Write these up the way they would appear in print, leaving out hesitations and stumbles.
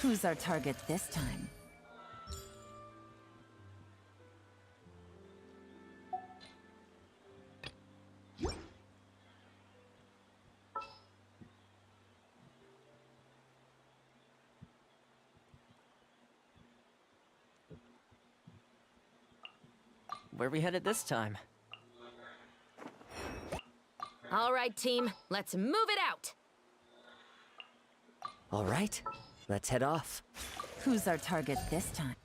Who's our target this time? Where we headed this time? All right, team, let's move it out! All right, let's head off. Who's our target this time?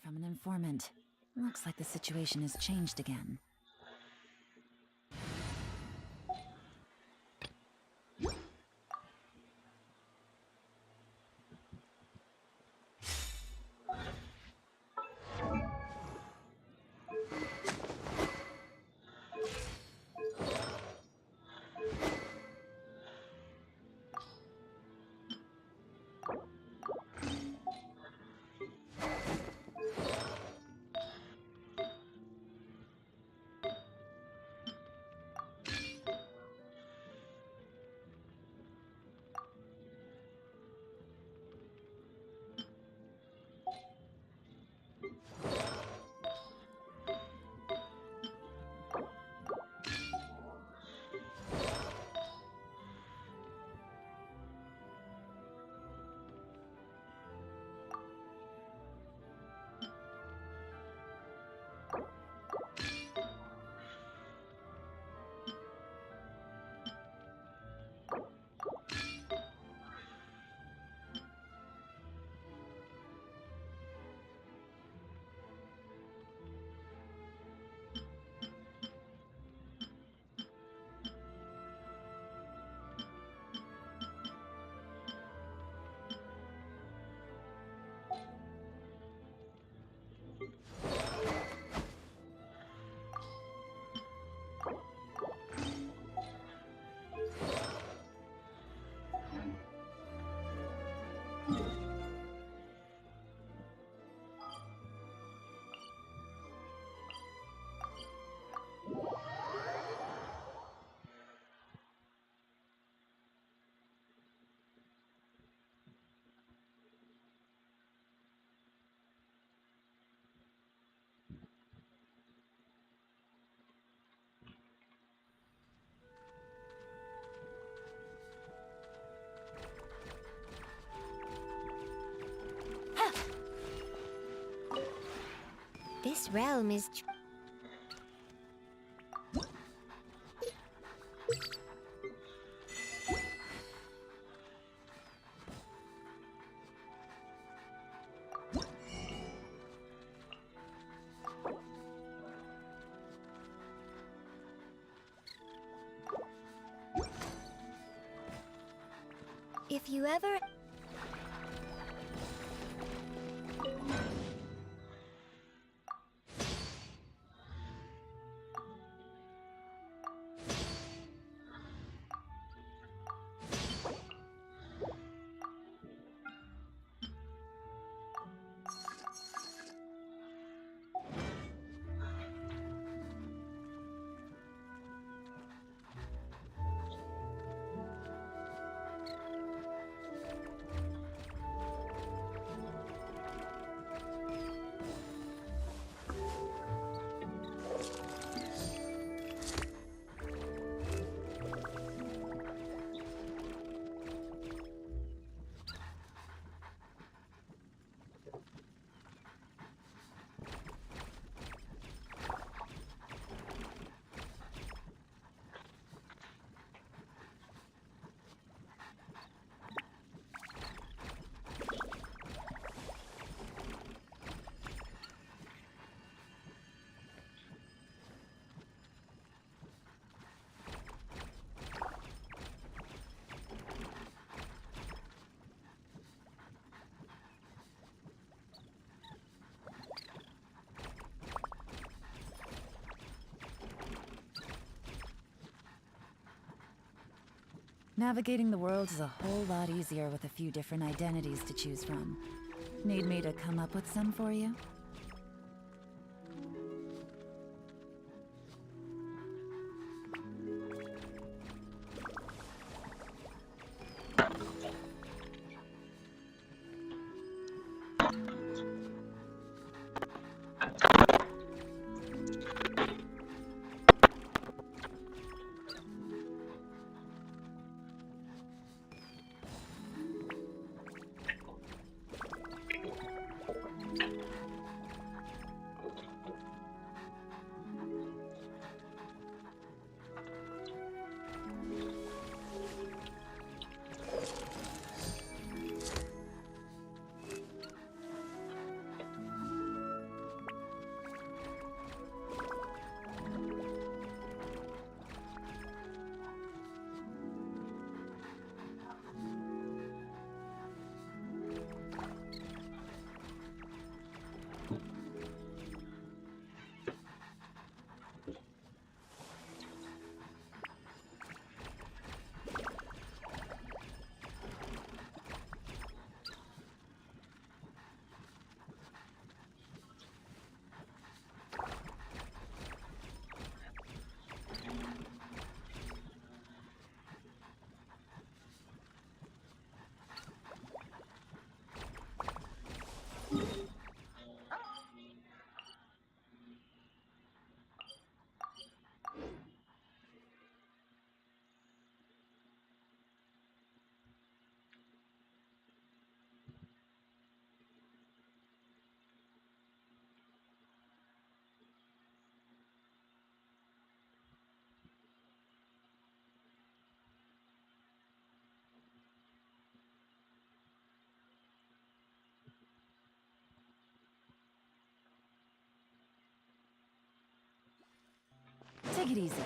From an informant. Looks like the situation has changed again. This realm is... If you ever... Navigating the world is a whole lot easier with a few different identities to choose from. Need me to come up with some for you? Take it easy.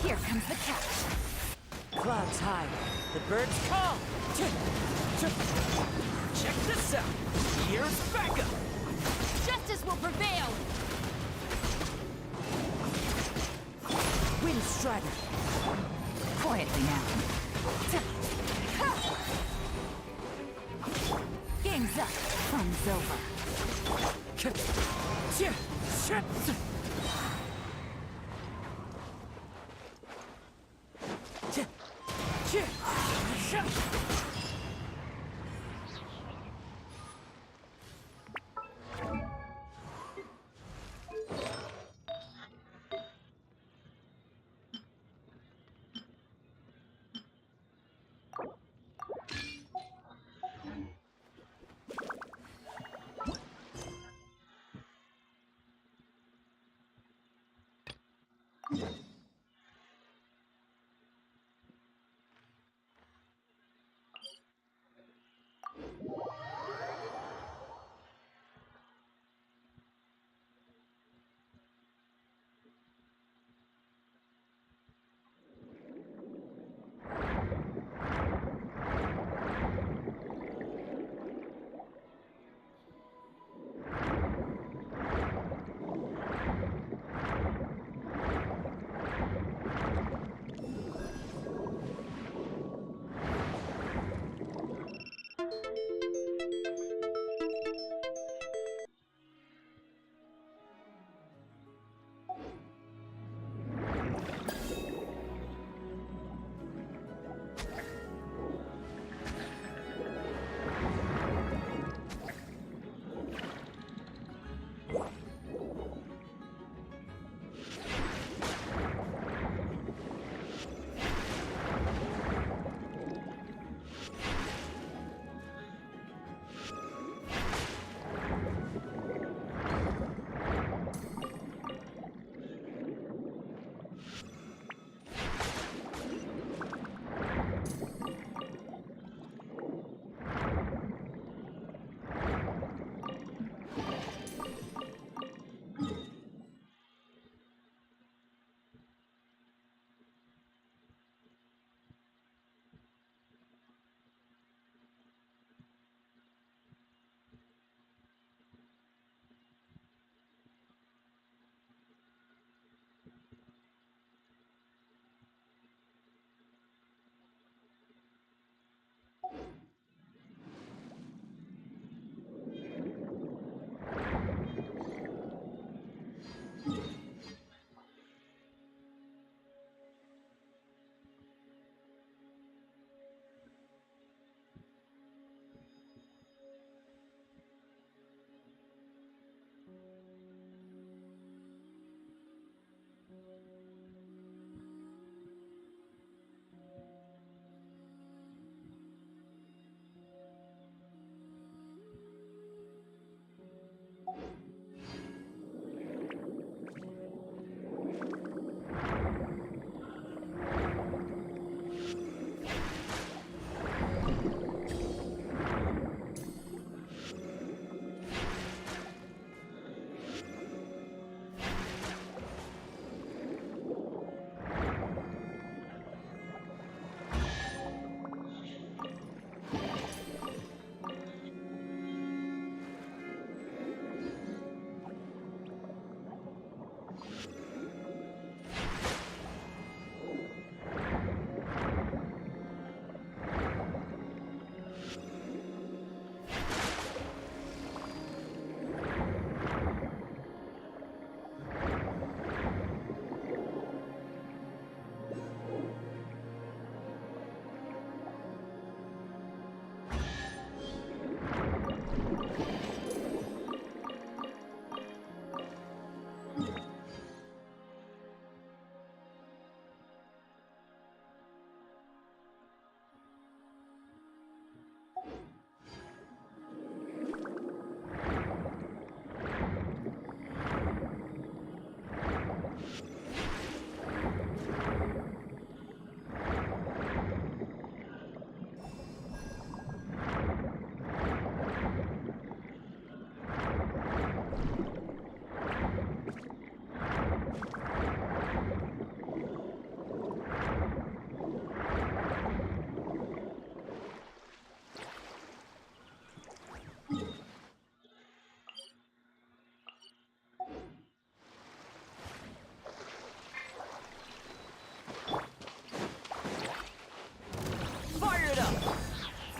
Here comes the catch. Clouds high. The birds call. Check this out. Here's backup. Justice will prevail! Wind Strider. Quietly now. Game's up. Fun's over.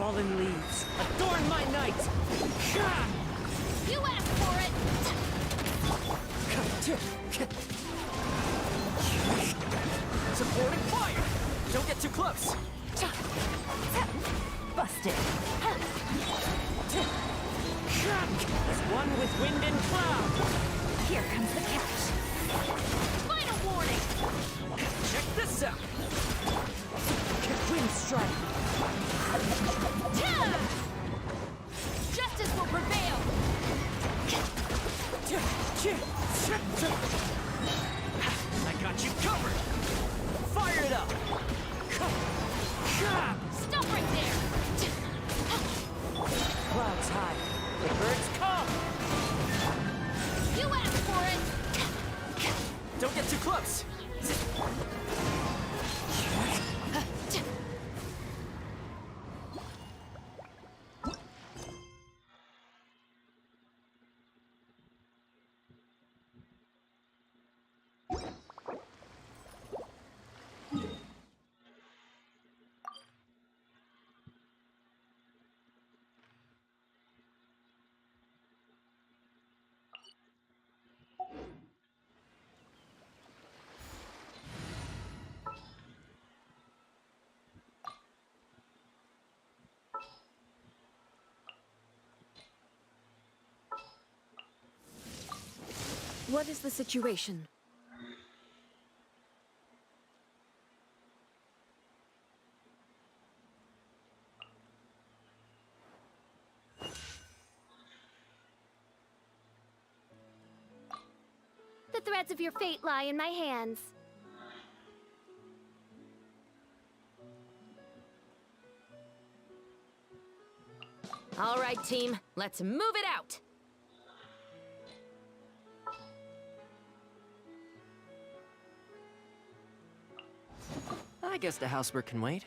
Fallen leaves, adorn my night! You asked for it! Supporting fire! Don't get too close! Busted. As one with wind and cloud! Here comes the catch. Final warning! Check this out! Wind strike. Justice will prevail! I got you covered! Fire it up! Stop right there! Clouds high. The birds come! You asked for it! Don't get too close! What is the situation? The threads of your fate lie in my hands. All right, team. Let's move it out! I guess the housework can wait.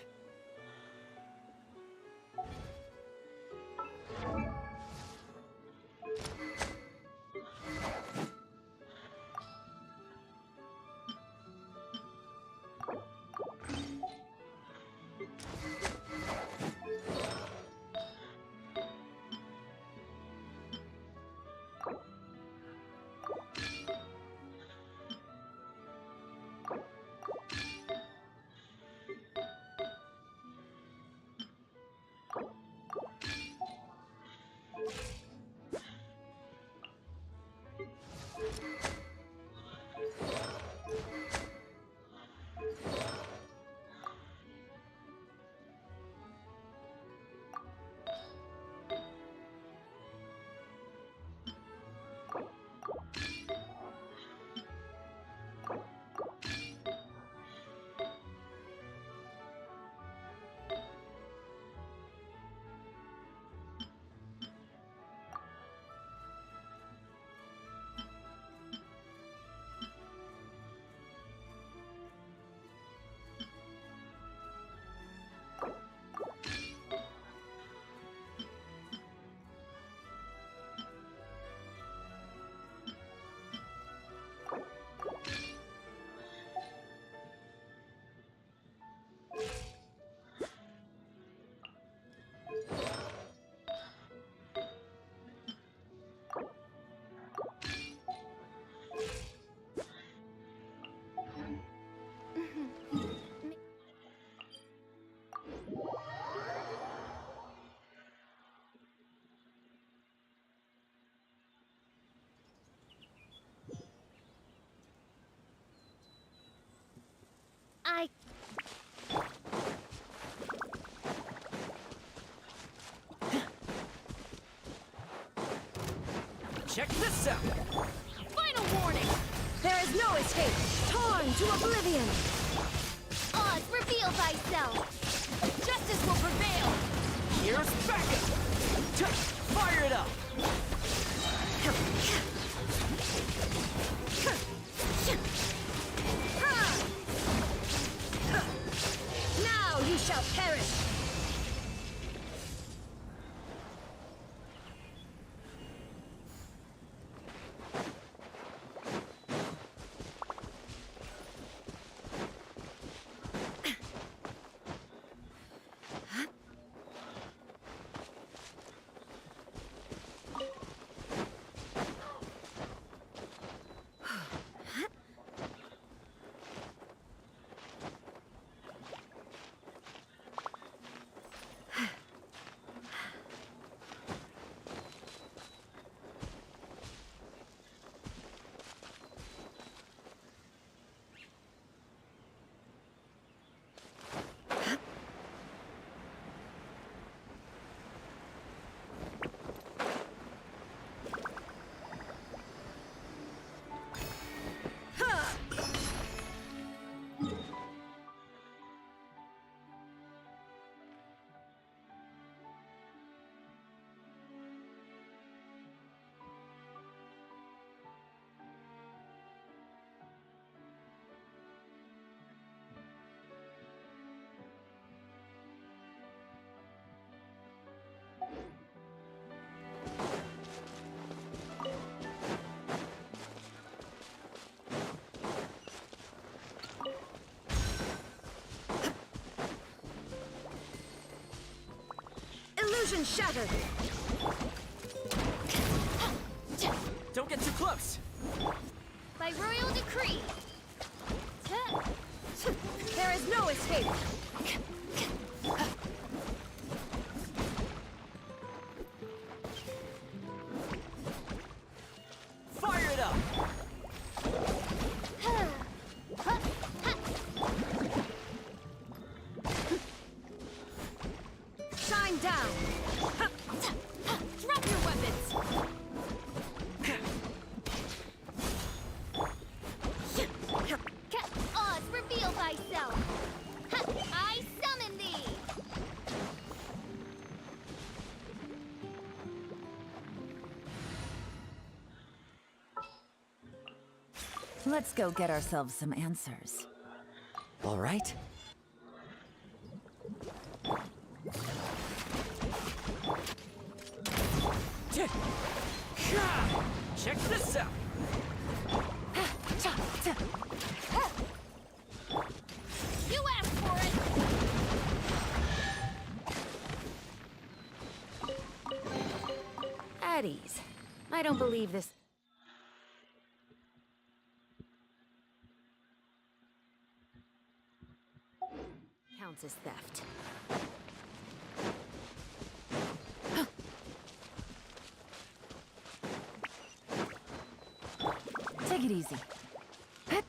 I... Check this out! Final warning! There is no escape! Torn to oblivion! Oz, reveal thyself! Justice will prevail! Here's backup! Fire it up! Now you shall perish! Illusion shattered. Don't get too close. By royal decree. There is no escape. Fire it up. Shine down. Drop your weapons! Oz, reveal thyself. I summon thee. Let's go get ourselves some answers. All right. Check this out. You asked for it. At ease. I don't believe this. Counts as theft. Take it easy. Yeah.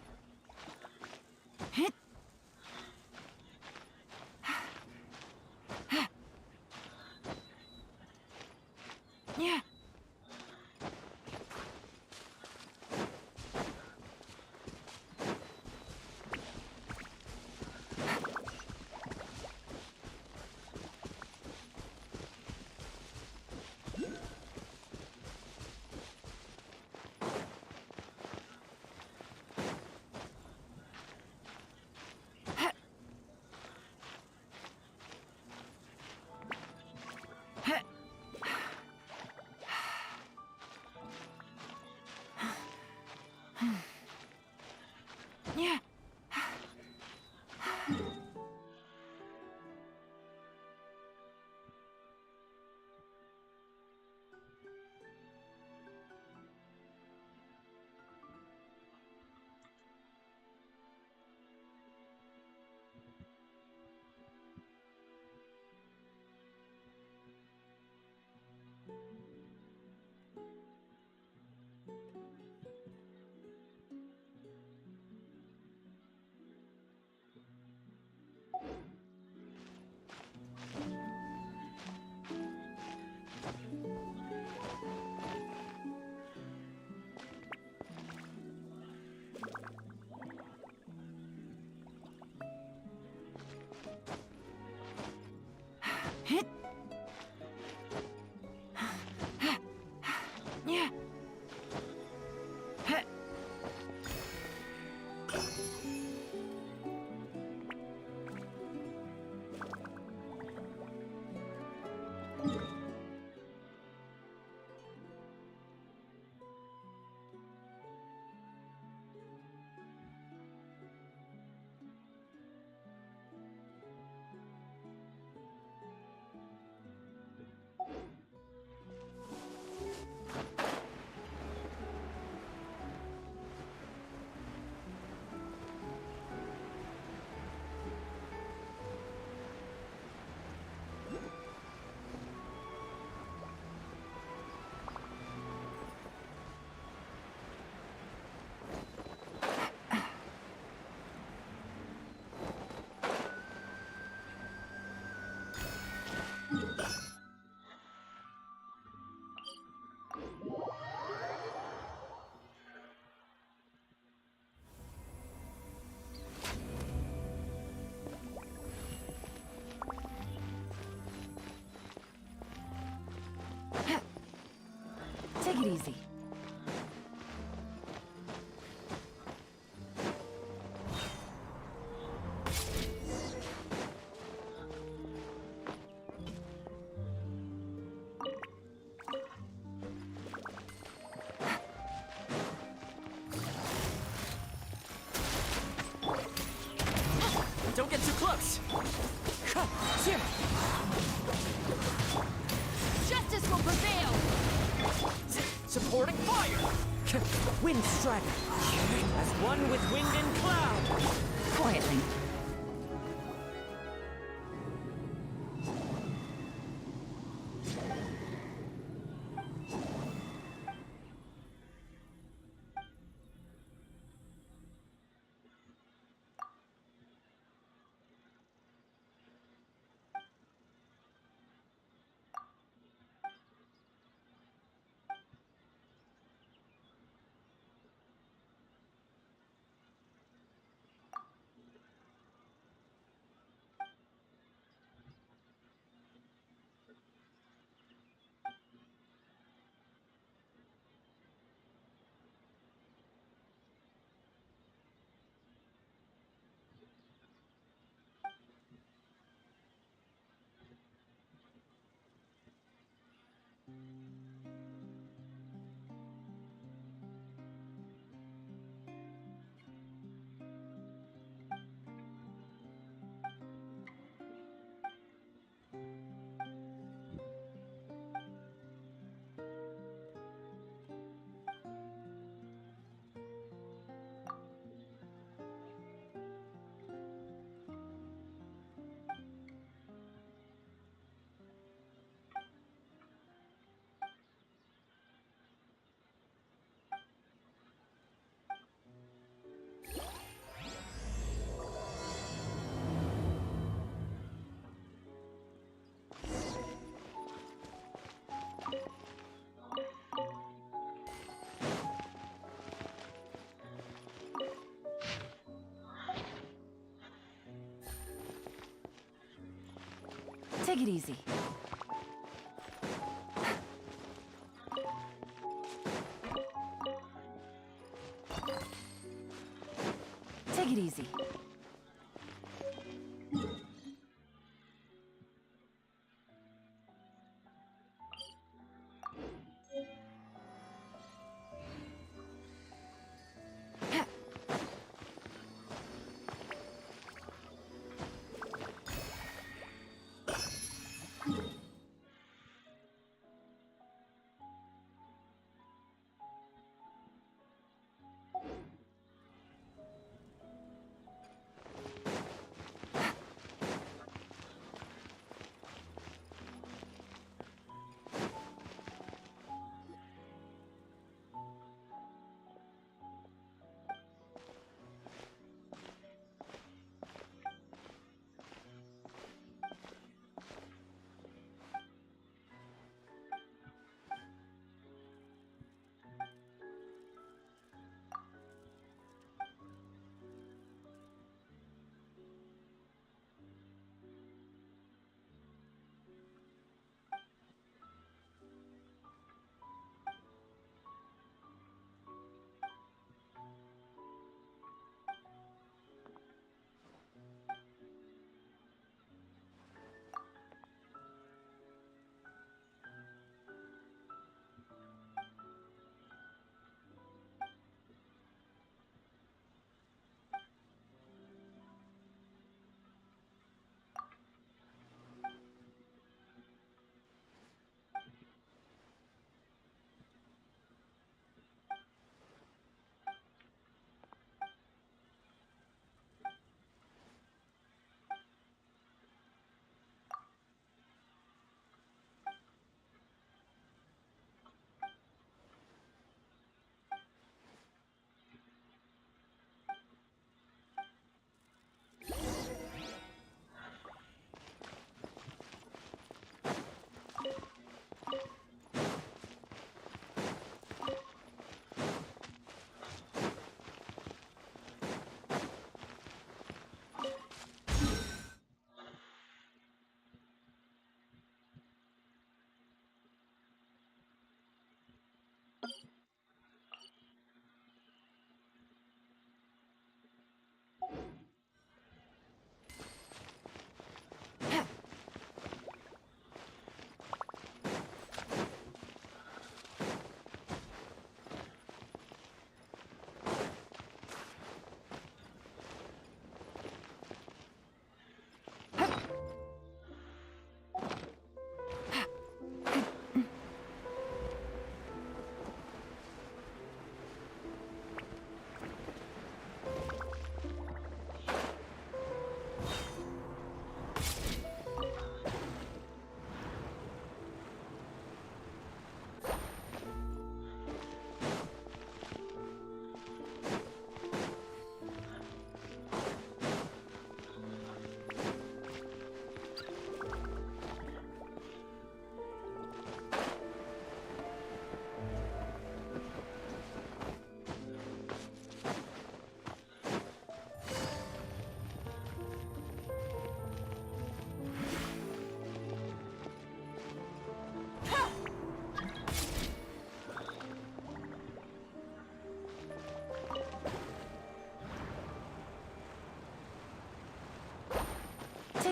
Yeah. Hit. Yeah. Take it easy. Don't get too close. Wind Strider. As one with wind and cloud. Quietly. Take it easy. Take it easy.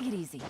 Take it easy.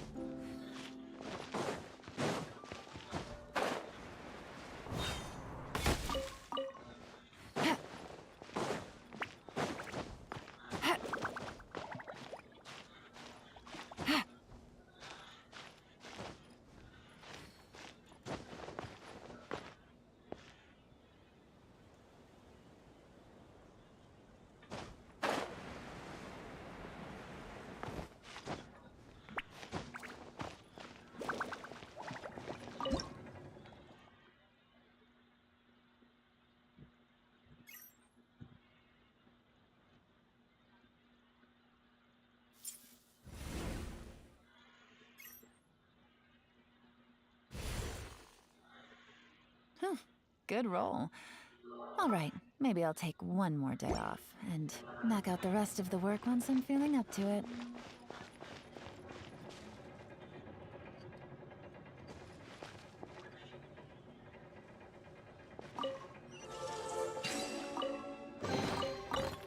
Good roll. All right, maybe I'll take one more day off and knock out the rest of the work once I'm feeling up to it.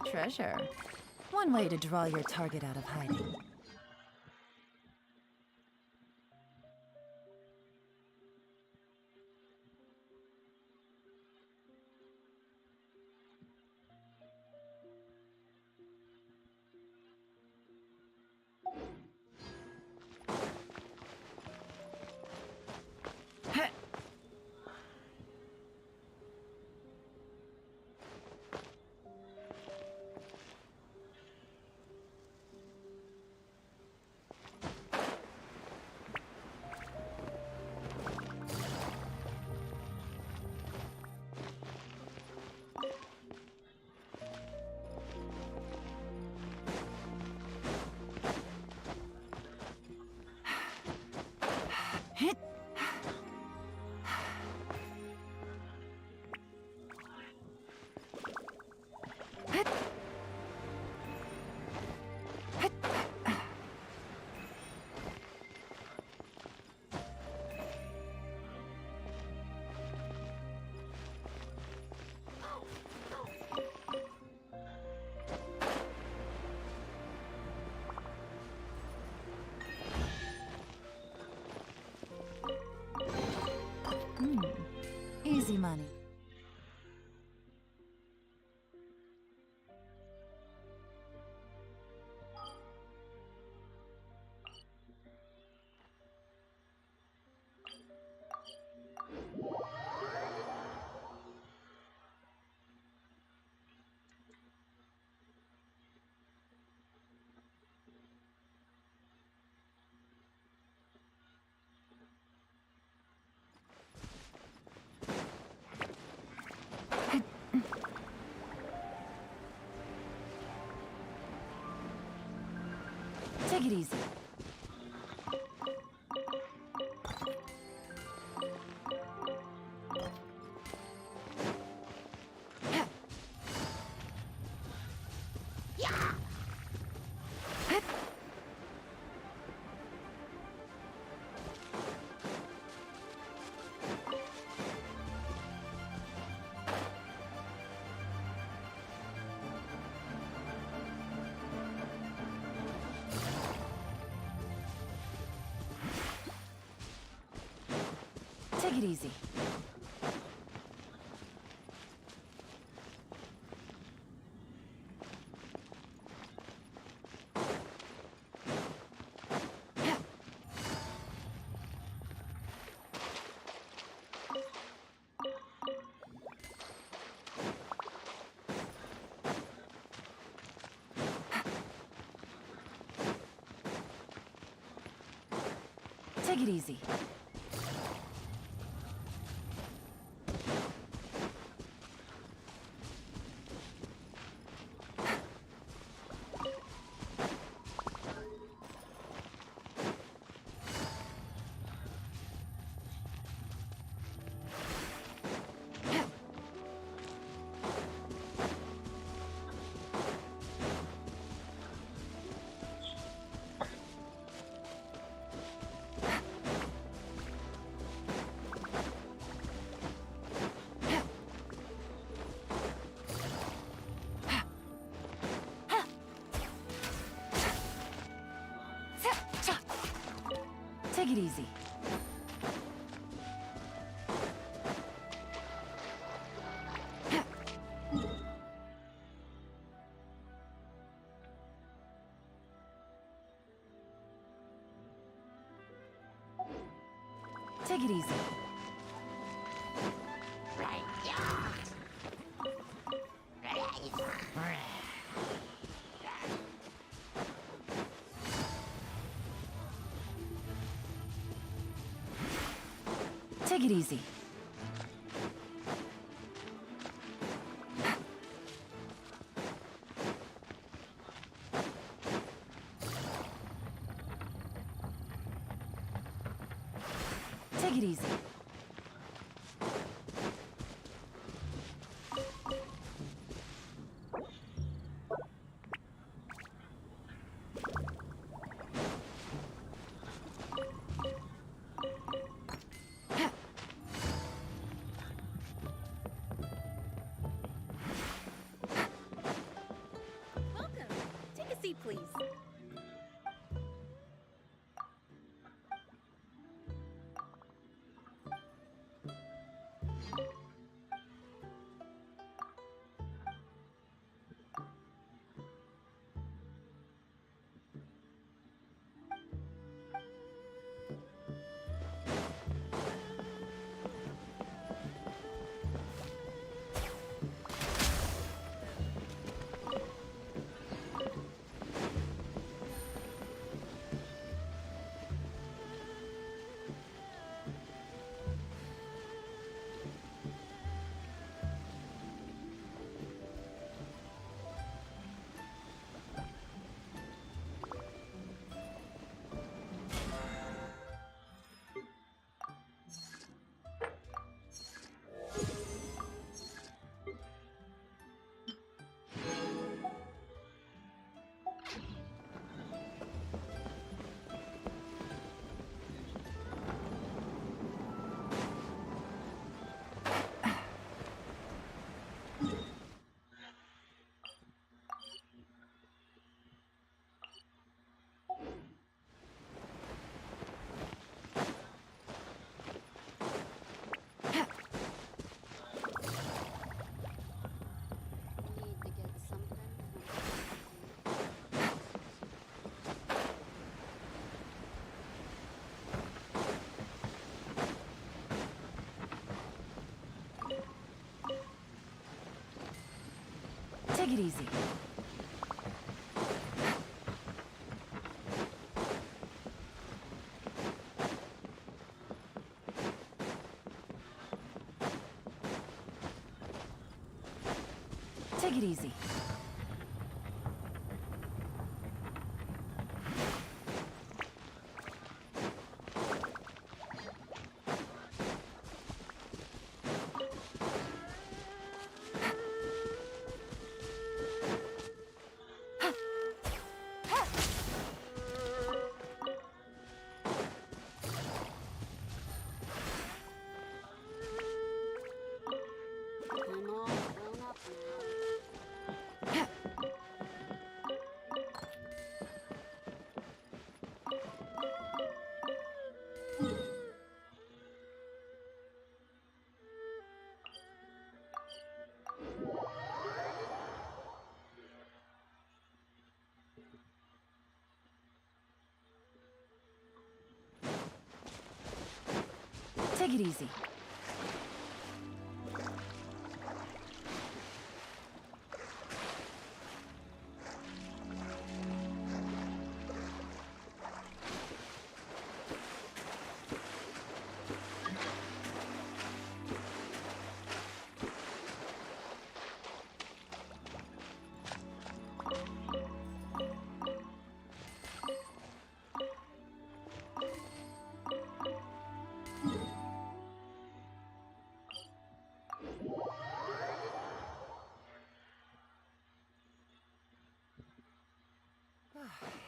Treasure. One way to draw your target out of hiding. Easy money. Take it easy. Take it easy. Take it easy. Take it easy. Take it easy. Take it easy. Take it easy. Welcome. Take a seat, please. Need to get something Take it easy. Take it easy. I'm all grown up now. Take it easy.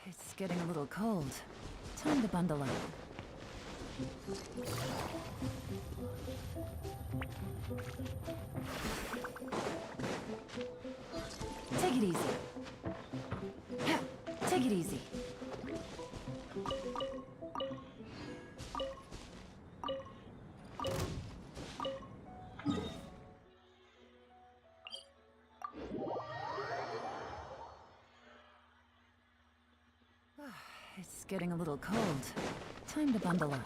It's getting a little cold. Time to bundle up. Take it easy. Take it easy. It's getting a little cold. Time to bundle up.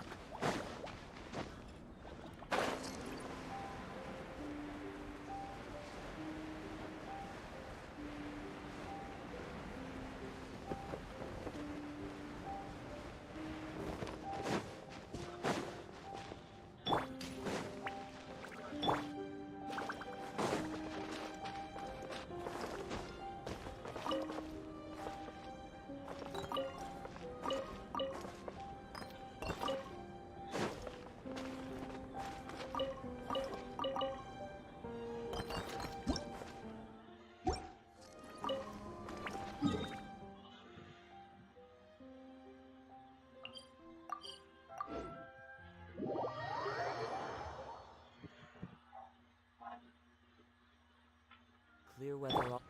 Clear weather all.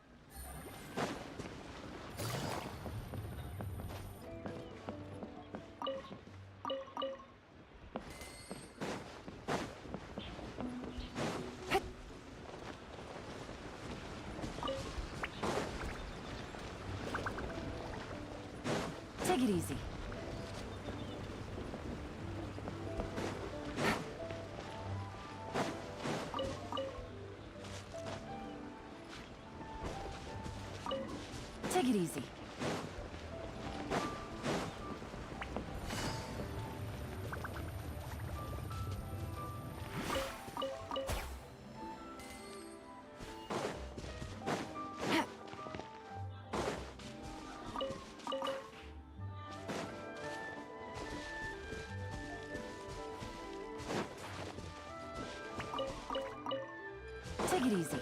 Take it easy. Take it easy. Take it easy.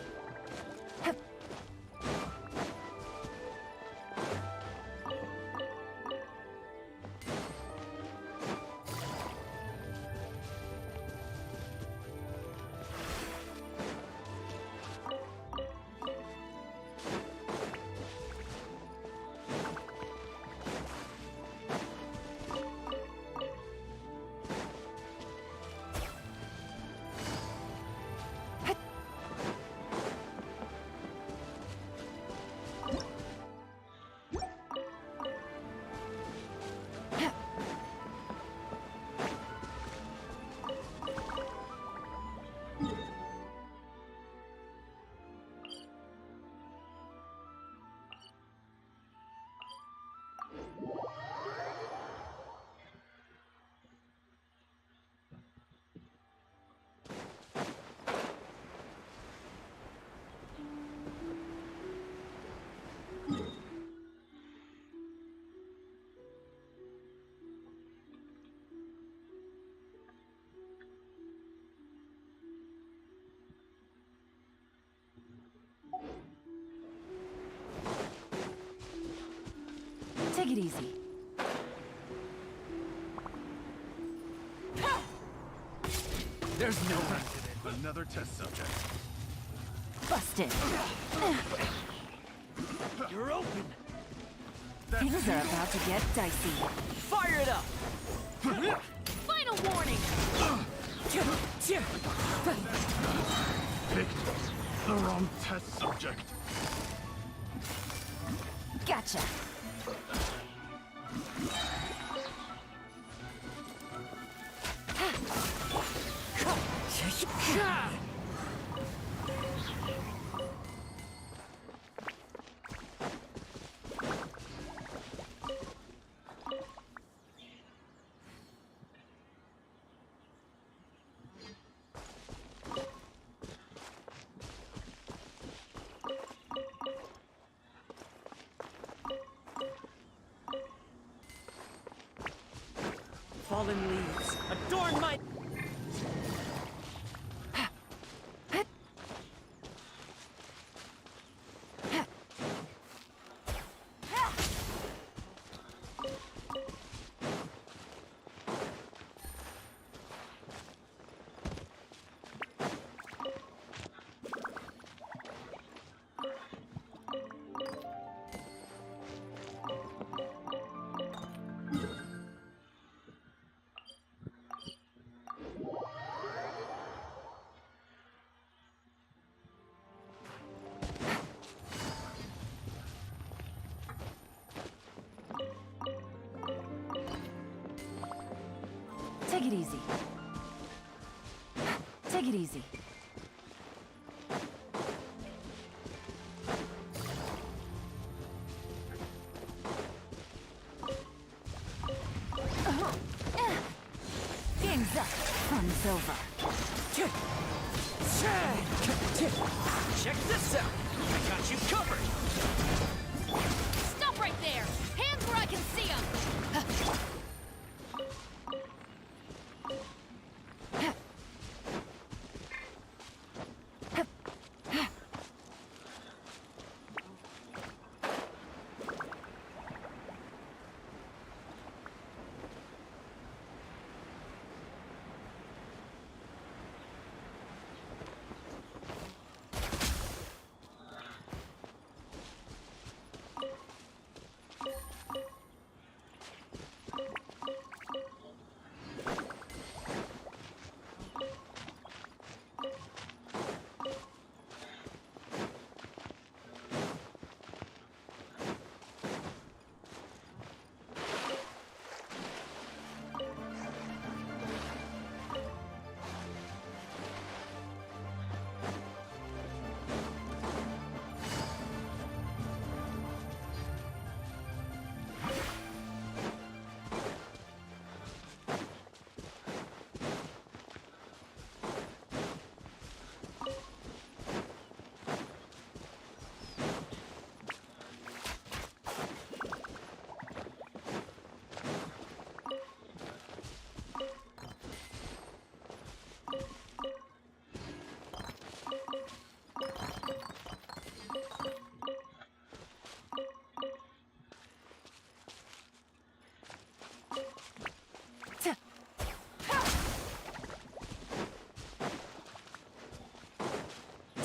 Take it easy. There's no Another test subject. Busted. You're open. Things are about to get dicey. Fire it up. Final warning! Picked the wrong test subject. Gotcha. Fallen leaves adorn my. Take it easy. Take it easy. Game's up. Fun's over. Check this out. I got you covered. Stop right there! Hands where I can see them!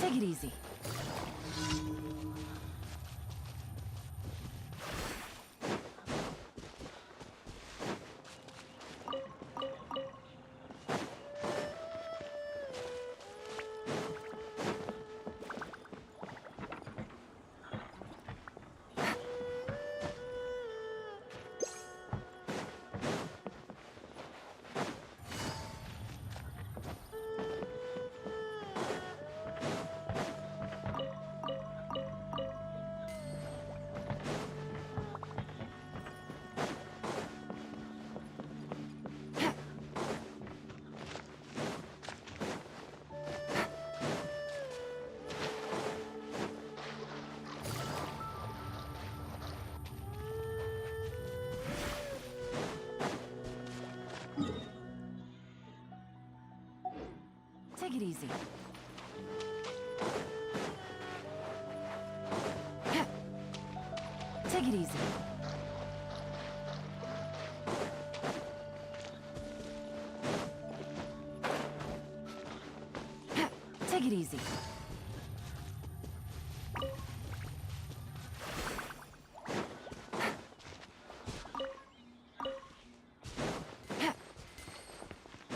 Take it easy. Take it easy. Take it easy. Take it easy.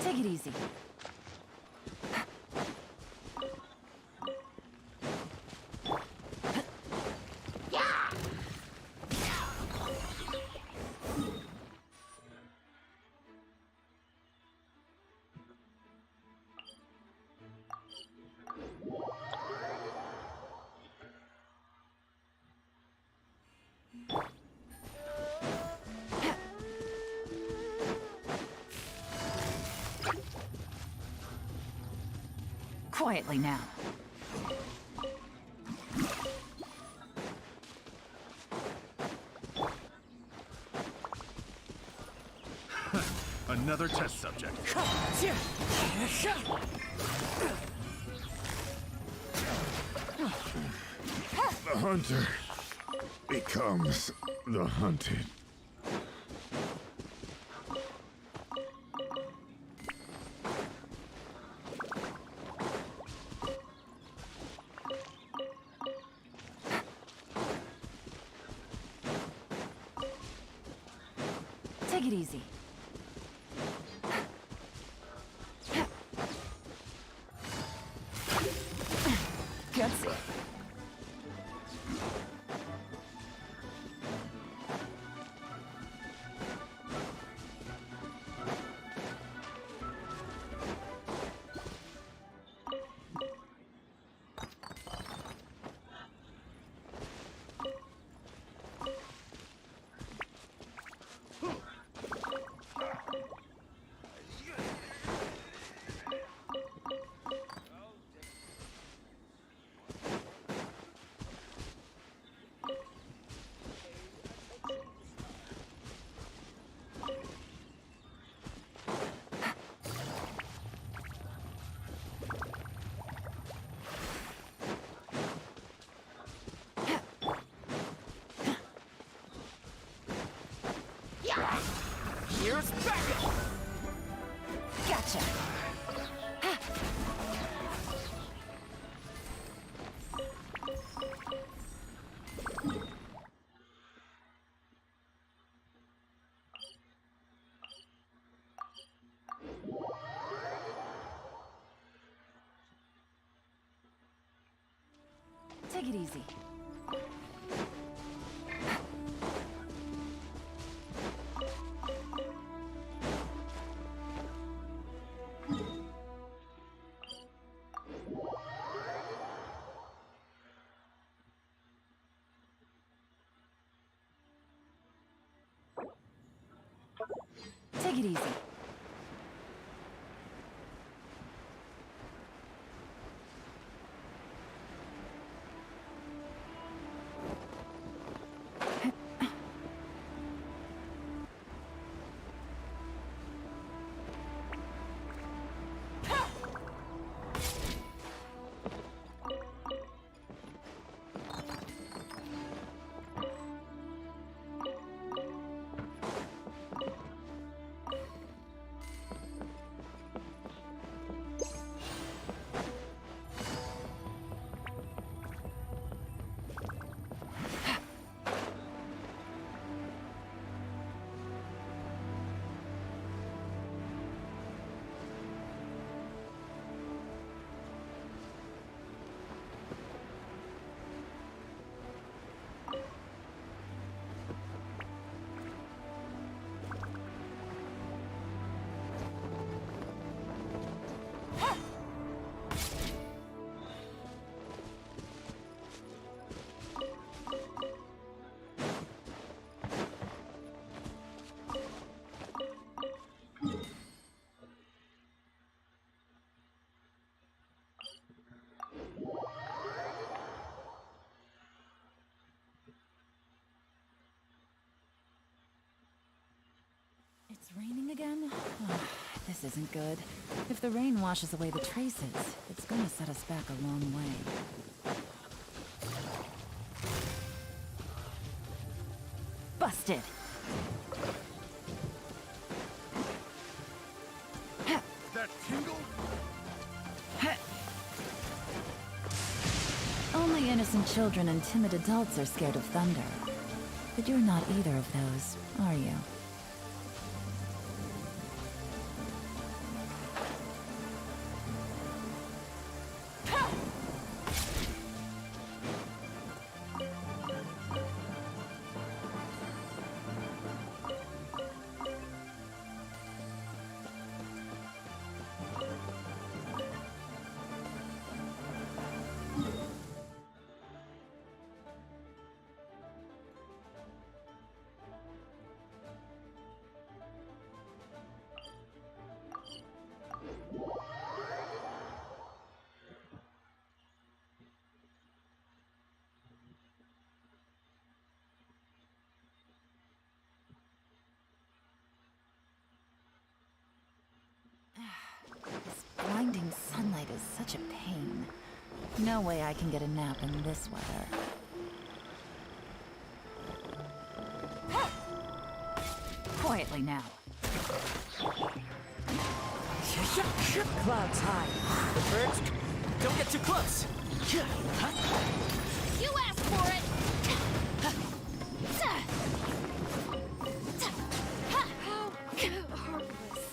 Take it easy. Quietly now. Another test subject. The hunter becomes the hunted. Take it easy. Gutsy. Here's backup! Gotcha. Take it easy. Take it easy. It's raining again? Oh, this isn't good. If the rain washes away the traces, it's gonna set us back a long way. Busted! That tingle? Only innocent children and timid adults are scared of thunder. But you're not either of those, are you? This blinding sunlight is such a pain. No way I can get a nap in this weather. Quietly now. Clouds high. But first, don't get too close! You asked for it! How heartless.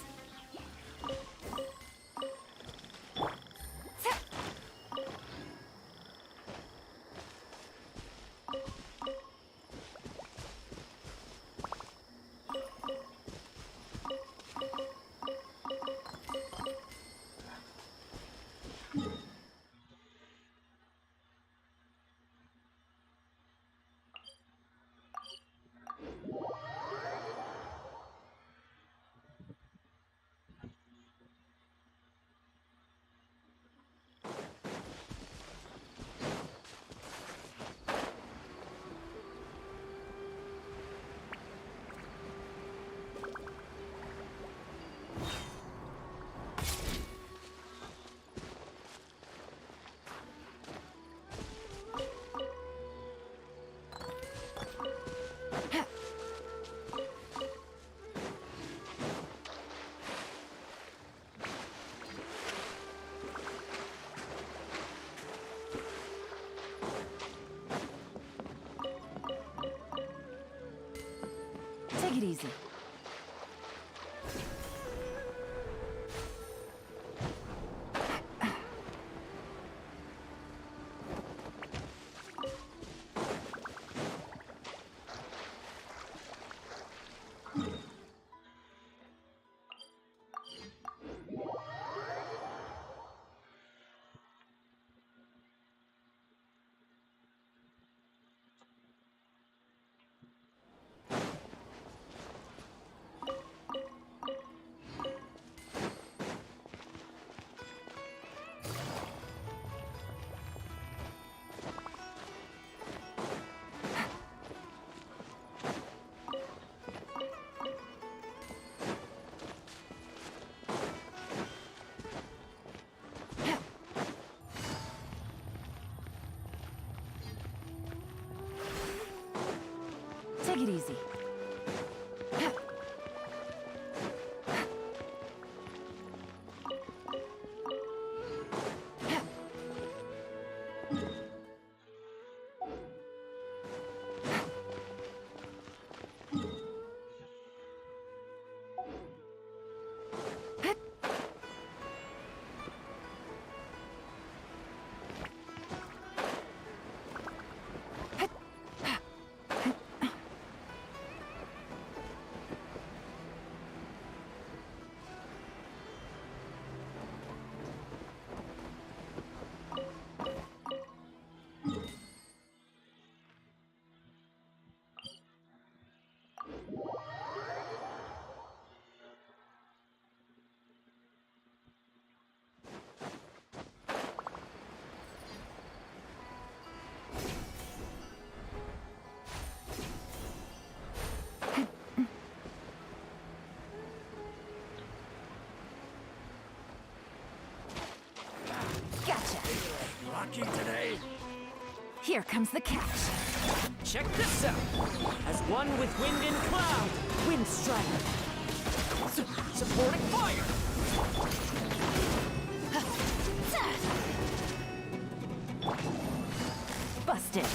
easy. Take it easy. Gotcha. Lucky today. Here comes the catch. Check this out. As one with wind and cloud. Wind strike. Supporting fire. Busted.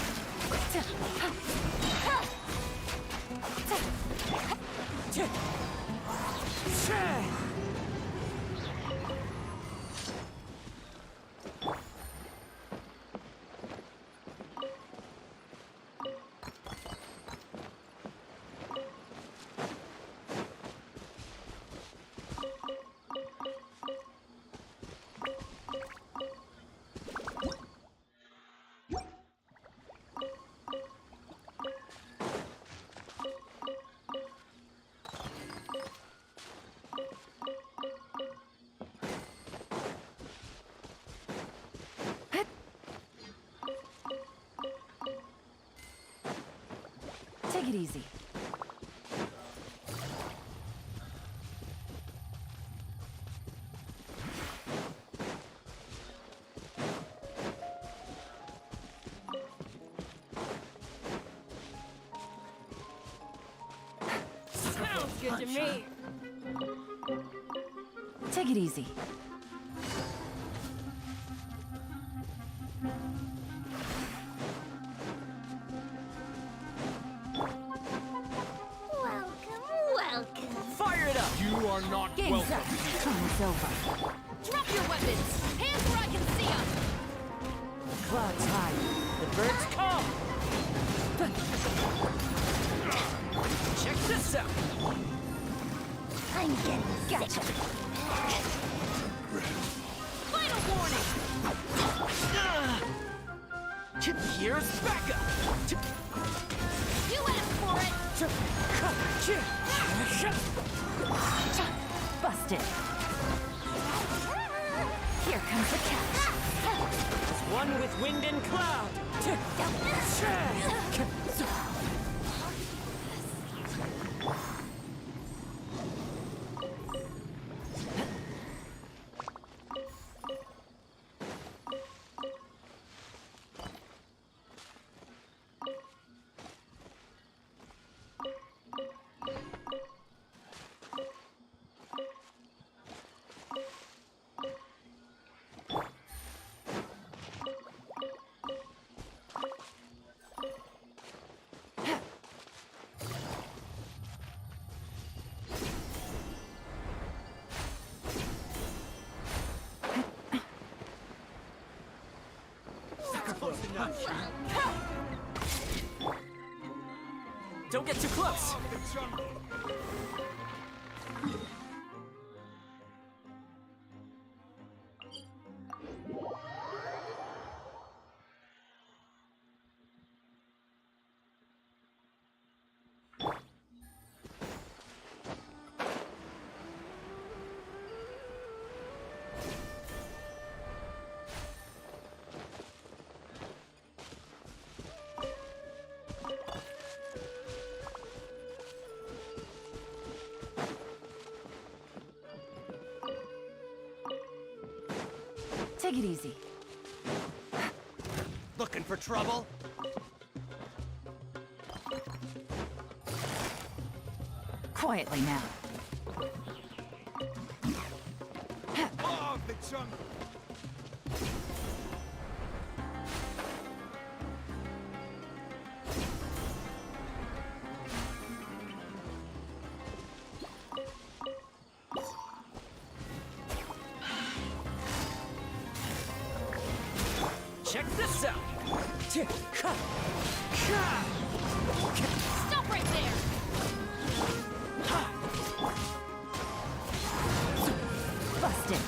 Take it easy. Sounds good to me. Take it easy. Welcome. Fire it up. You are not Game's welcome. up. Time's over. Drop your weapons! Hands where I can see them! Clouds high. The birds come. Check this out. I'm getting Gotcha. Final warning! Here's backup. You asked for it! Busted. Here comes the catch. One with wind and cloud. got you. Don't get too close. The jungle. Take it easy. Looking for trouble? Quietly now. Oh, the jungle. Check this out. Stop right there! Busted.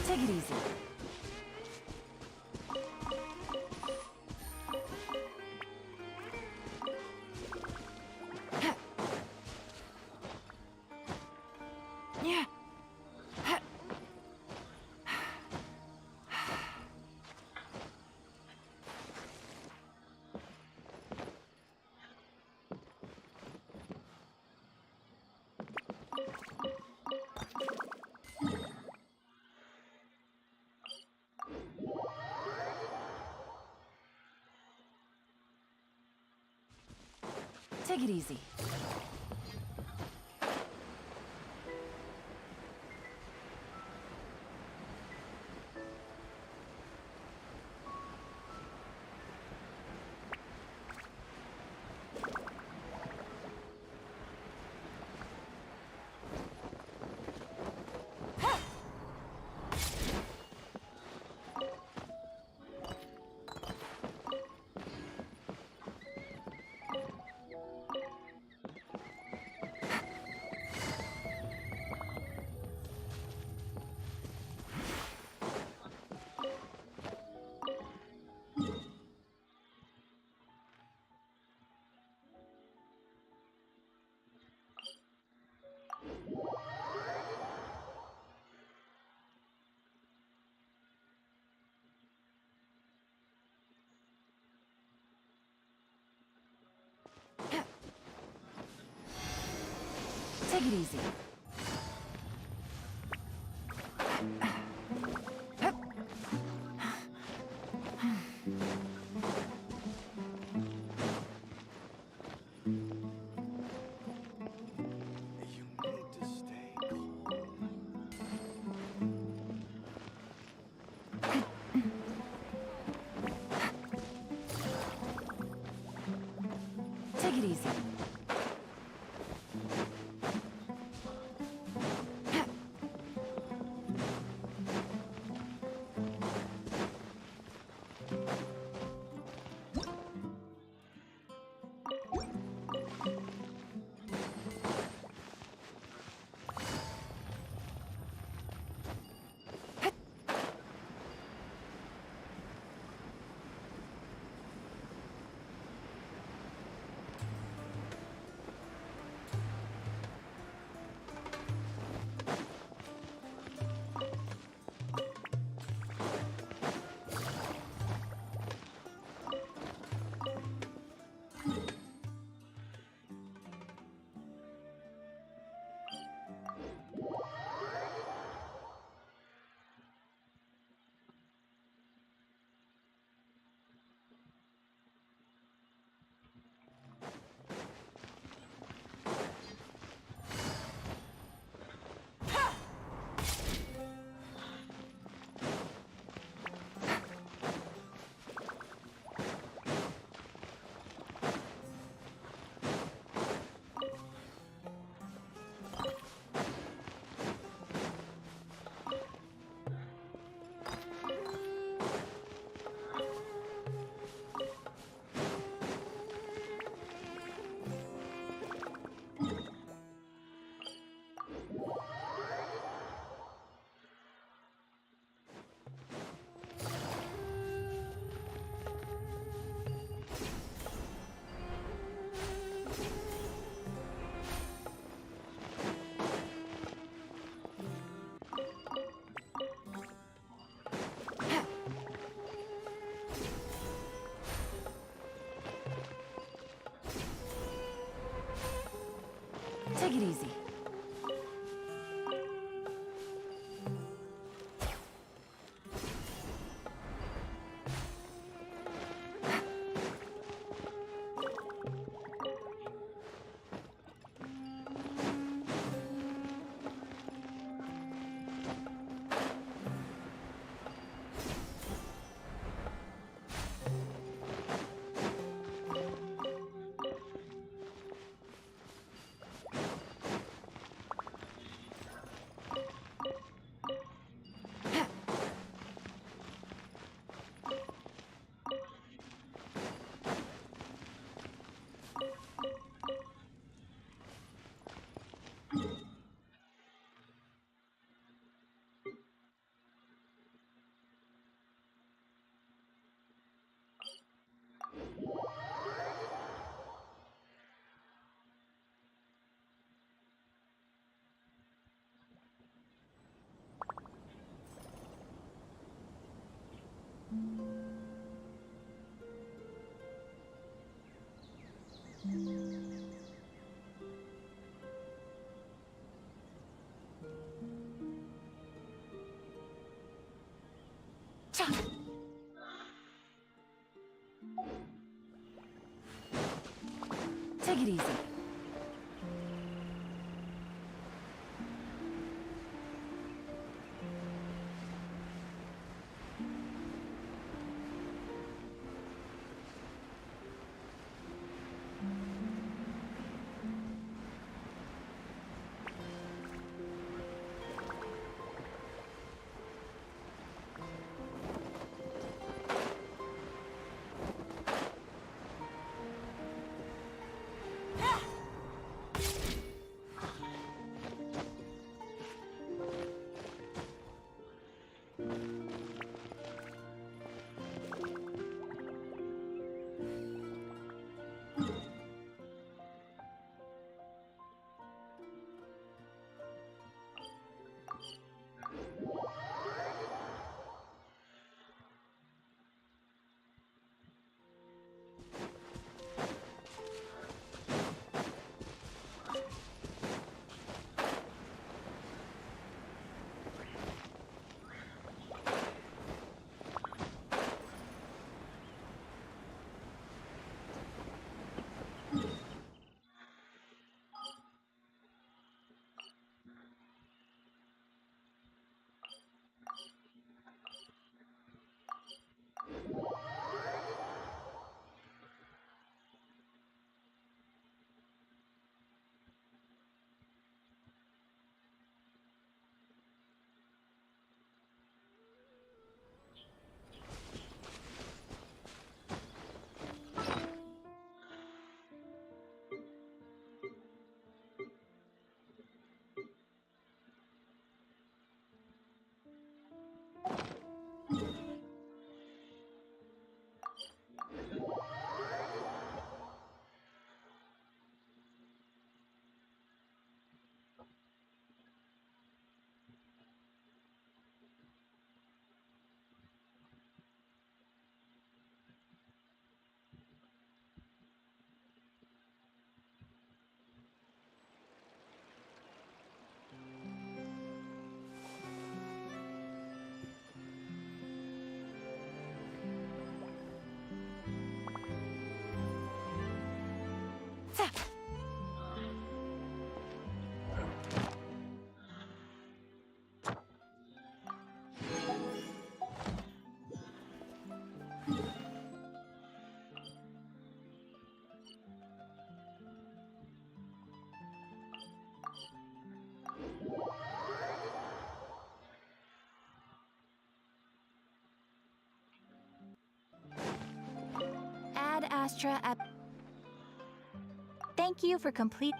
Take it easy. Yeah. Take it easy. Take it easy. You need to stay calm. Take it easy. Take it easy. Take it easy. Ad Astra app. Thank you for complete.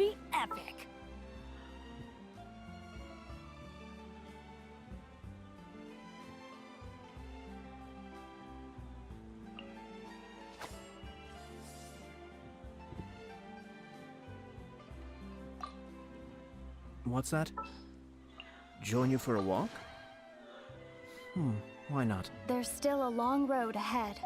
be epic. What's that? Join you for a walk? Why not? There's still a long road ahead.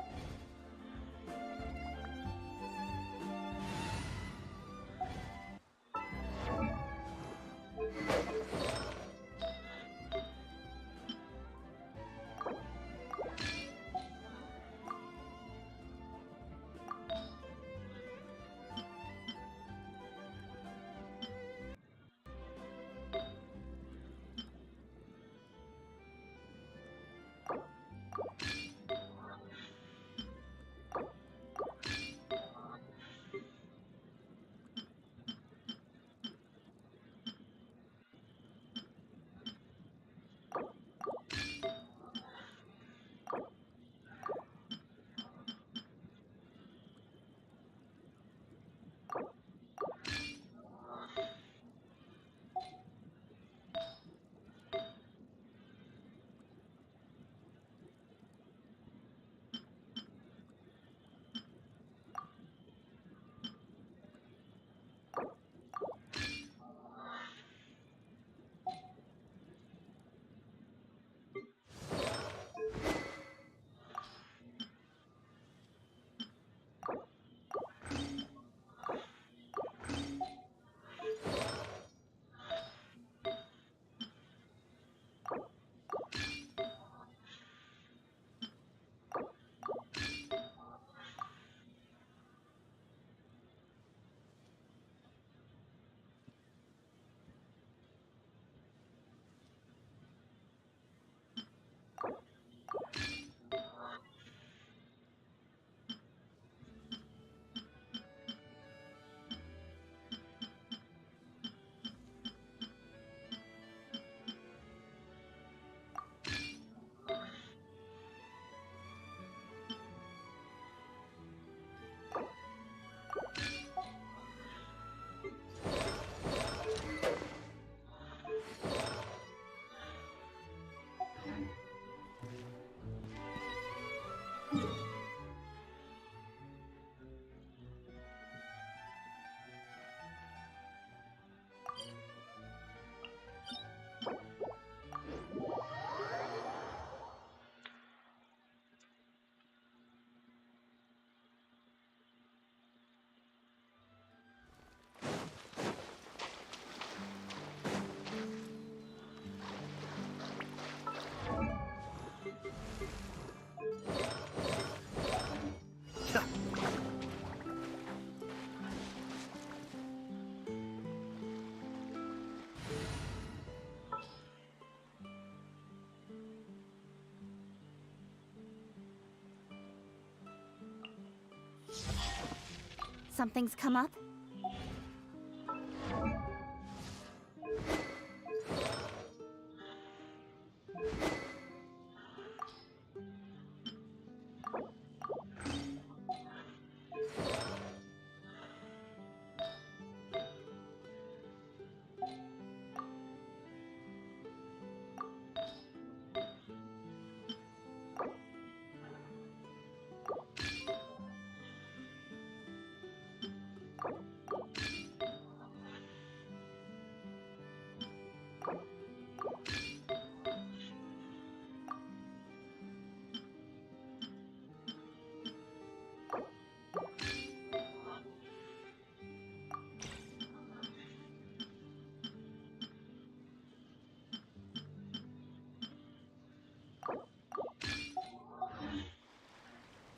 Something's come up?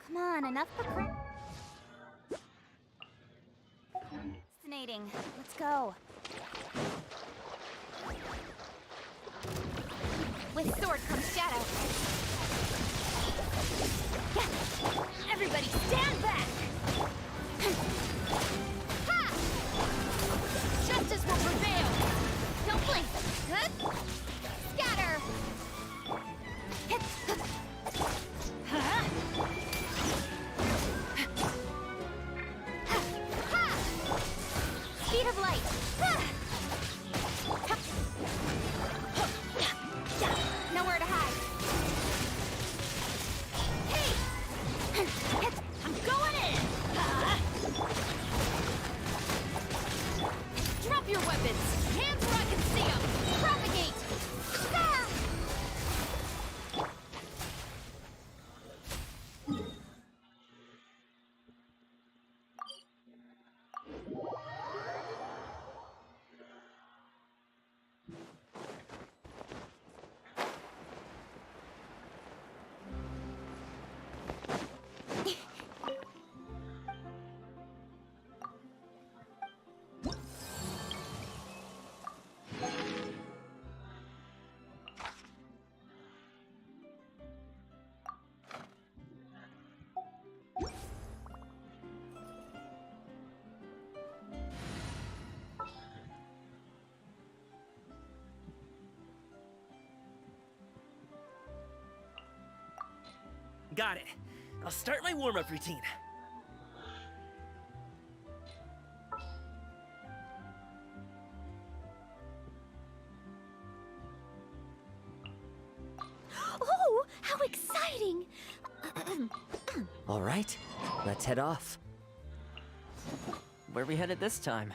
Come on, enough Fascinating. Let's go. With sword comes shadow. Yeah. Everybody stand back! Ha! Justice will prevail! Don't blink! Good? Scatter! Speed of light! right! Nowhere to hide. Hey! I'm going in! Drop your weapons! Hands where I can see them! Propagate! Ah! Got it. I'll start my warm-up routine. Oh, how exciting! All right, let's head off. Where are we headed this time?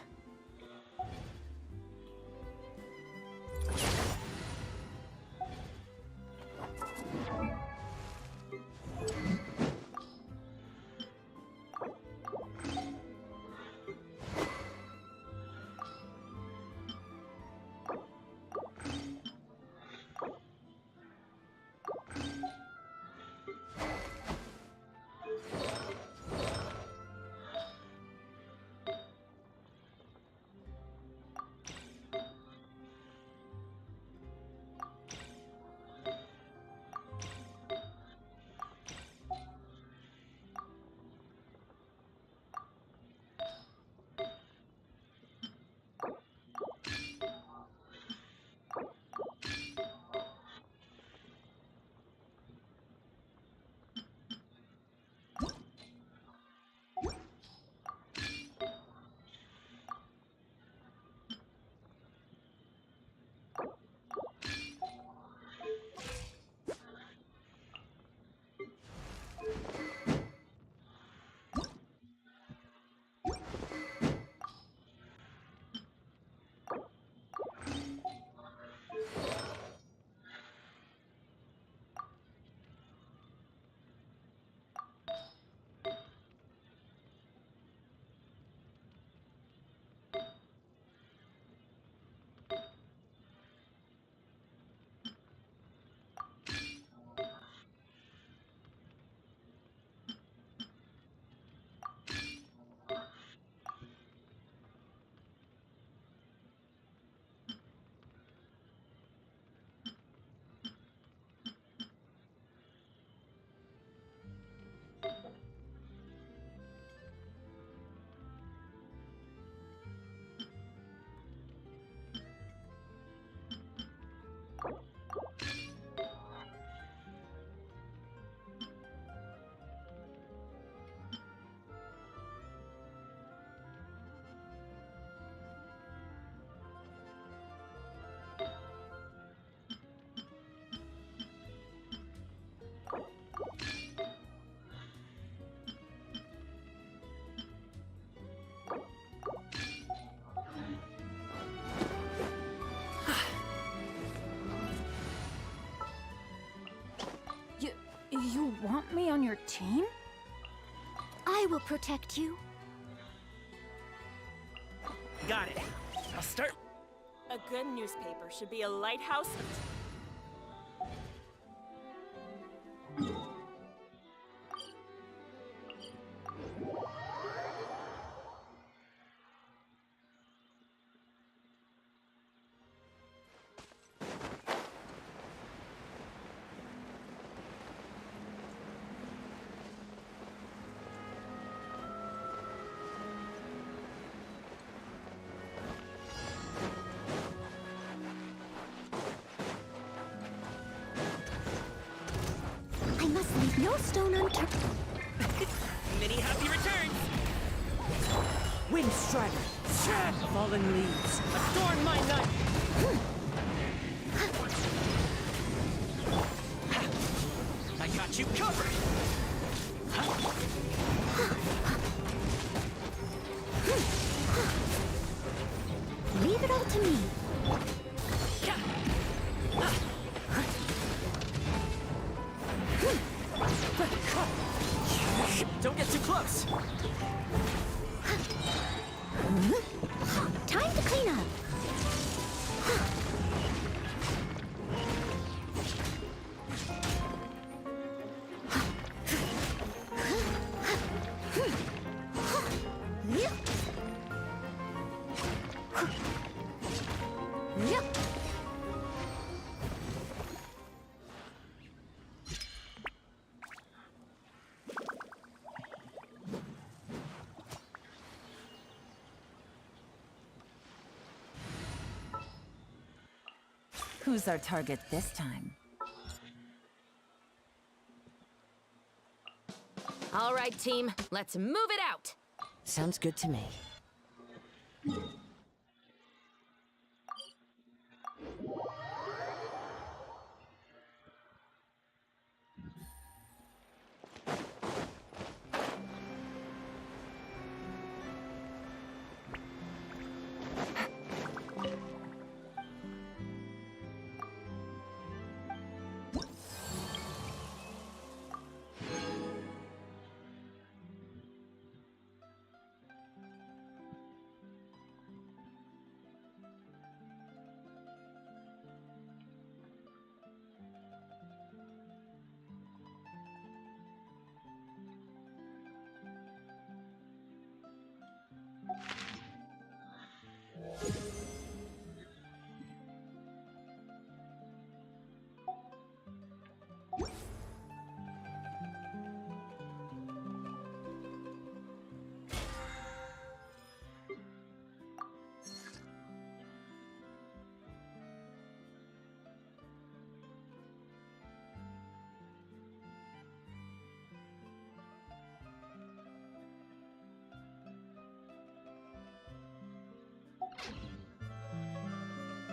You want me on your team? I will protect you. Got it. I'll start. A good newspaper should be a lighthouse. I must leave no stone unturned. Many happy returns. Wind Strider, Fallen leaves, adorn my night! I got you covered! Leave it all to me. Don't get too close! Time to clean up. Who's our target this time? All right, team, let's move it out. Sounds good to me.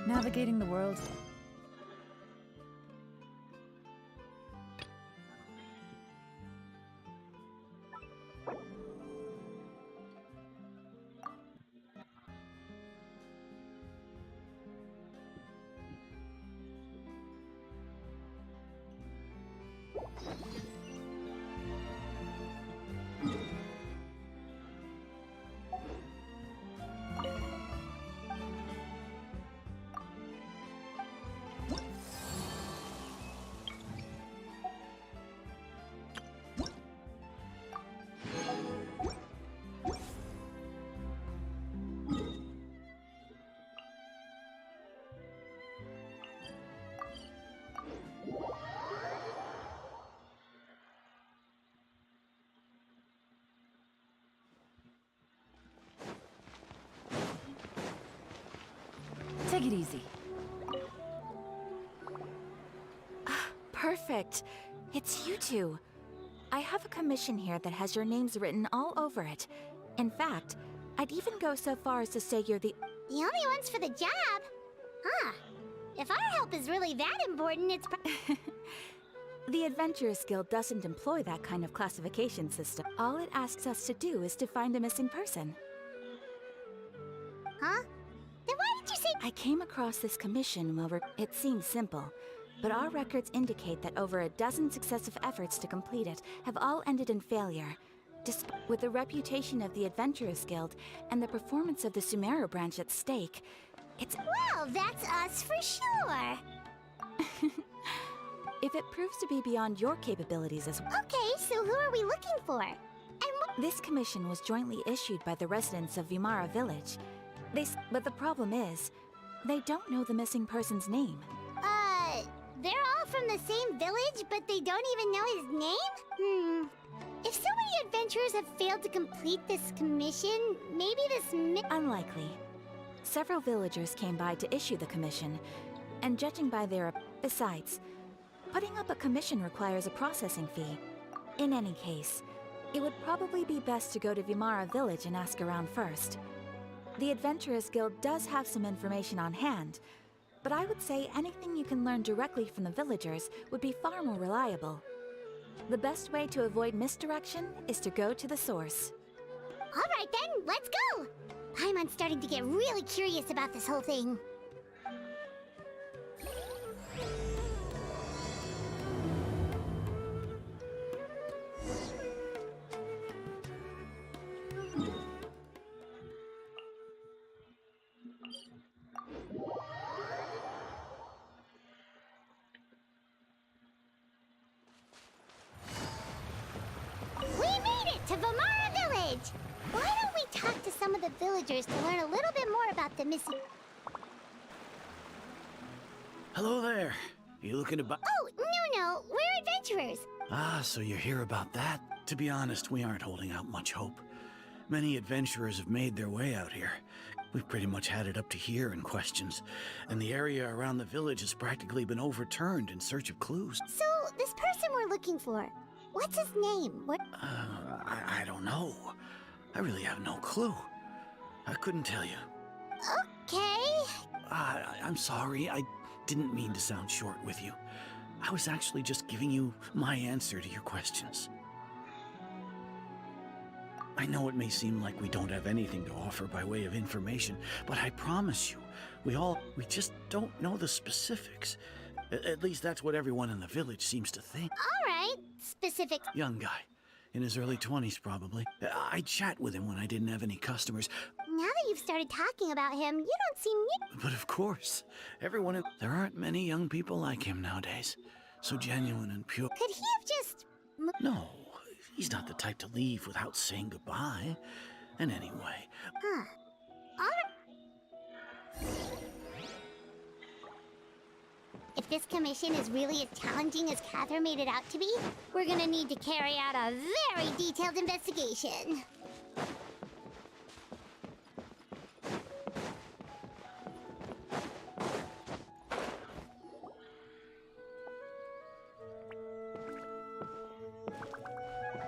Navigating the world. Take it easy. Perfect. It's you two. I have a commission here that has your names written all over it. In fact, I'd even go so far as to say you're the only ones for the job? Huh. If our help is really that important, it's The Adventurers Guild doesn't employ that kind of classification system. All it asks us to do is to find a missing person. Huh? Then why did you say— I came across this commission while it seems simple, but our records indicate that over a dozen successive efforts to complete it have all ended in failure. With the reputation of the Adventurers Guild and the performance of the Sumeru branch at stake, it's— Well, that's us for sure. If it proves to be beyond your capabilities as well. Okay, so who are we looking for? This commission was jointly issued by the residents of Vimara Village. But the problem is, they don't know the missing person's name. They're all from the same village, but they don't even know his name? If so many adventurers have failed to complete this commission, maybe this Unlikely. Several villagers came by to issue the commission, and judging by their— Besides, putting up a commission requires a processing fee. In any case, it would probably be best to go to Vimara Village and ask around first. The Adventurers Guild does have some information on hand, but I would say anything you can learn directly from the villagers would be far more reliable. The best way to avoid misdirection is to go to the source. All right then, let's go! Paimon's starting to get really curious about this whole thing. We made it to Vamara Village! Why don't we talk to some of the villagers to learn a little bit more about the missing... Hello there. You looking to buy? Oh, no, we're adventurers. Ah, so you're here about that? To be honest, we aren't holding out much hope. Many adventurers have made their way out here. We've pretty much had it up to here in questions, and the area around the village has practically been overturned in search of clues. So, this person we're looking for, what's his name? What? I don't know. I really have no clue. I couldn't tell you. Okay. I'm sorry. I didn't mean to sound short with you. I was actually just giving you my answer to your questions. I know it may seem like we don't have anything to offer by way of information, but I promise you, we just don't know the specifics. At least that's what everyone in the village seems to think. All right, specific. Young guy, in his early 20s probably. I'd chat with him when I didn't have any customers. Now that you've started talking about him, you don't seem... But of course, there aren't many young people like him nowadays. So genuine and pure. Could he have just... No, he's not the type to leave without saying goodbye. And anyway... Huh. All right. If this commission is really as challenging as Catherine made it out to be, we're gonna need to carry out a very detailed investigation.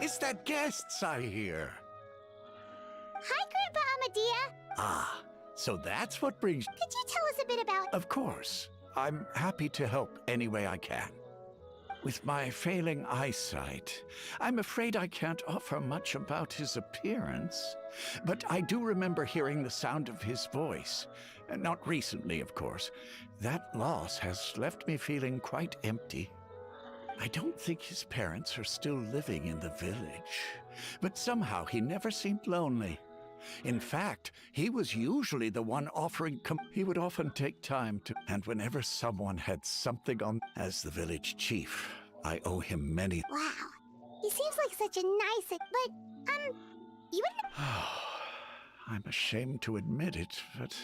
It's that guests I hear. Hi, Grandpa Amadea. Ah, so that's what brings... Could you tell us a bit about... Of course. I'm happy to help any way I can. With my failing eyesight, I'm afraid I can't offer much about his appearance. But I do remember hearing the sound of his voice. Not recently, of course. That loss has left me feeling quite empty. I don't think his parents are still living in the village, but somehow he never seemed lonely. In fact, he was usually the one offering he would often take time to, and whenever someone had something on, as the village chief, I owe him many. Wow. He seems like such a nice... But, you wouldn't... I'm ashamed to admit it, but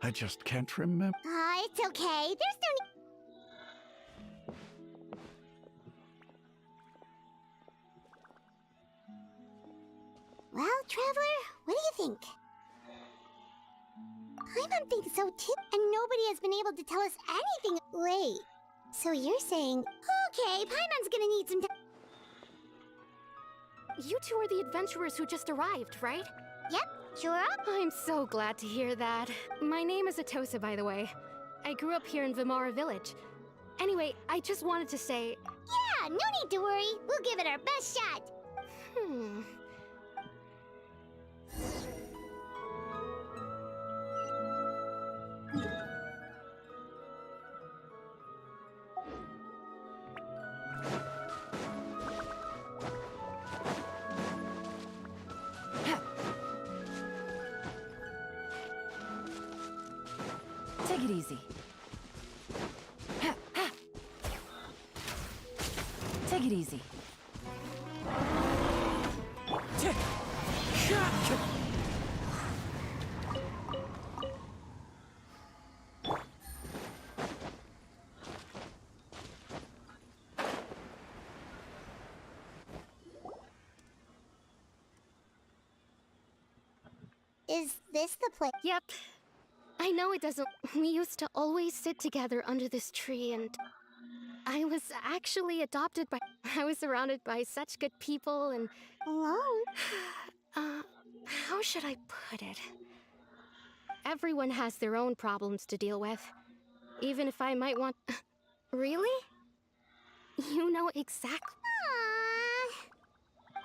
I just can't remember. It's okay. There's no need... Well, Traveler, what do you think? Paimon thinks so too, and nobody has been able to tell us anything. Wait, so you're saying... Okay, Paimon's gonna need some time. You two are the adventurers who just arrived, right? Yep, sure up. I'm so glad to hear that. My name is Atosa, by the way. I grew up here in Vamara Village. Anyway, I just wanted to say... Yeah, no need to worry. We'll give it our best shot. Take it easy. Take it easy. Is this the place? Yep. I know it doesn't... We used to always sit together under this tree, and... I was actually adopted by... I was surrounded by such good people, and... Alone? How should I put it? everyone has their own problems to deal with. Even if I might want... Really? You know exactly...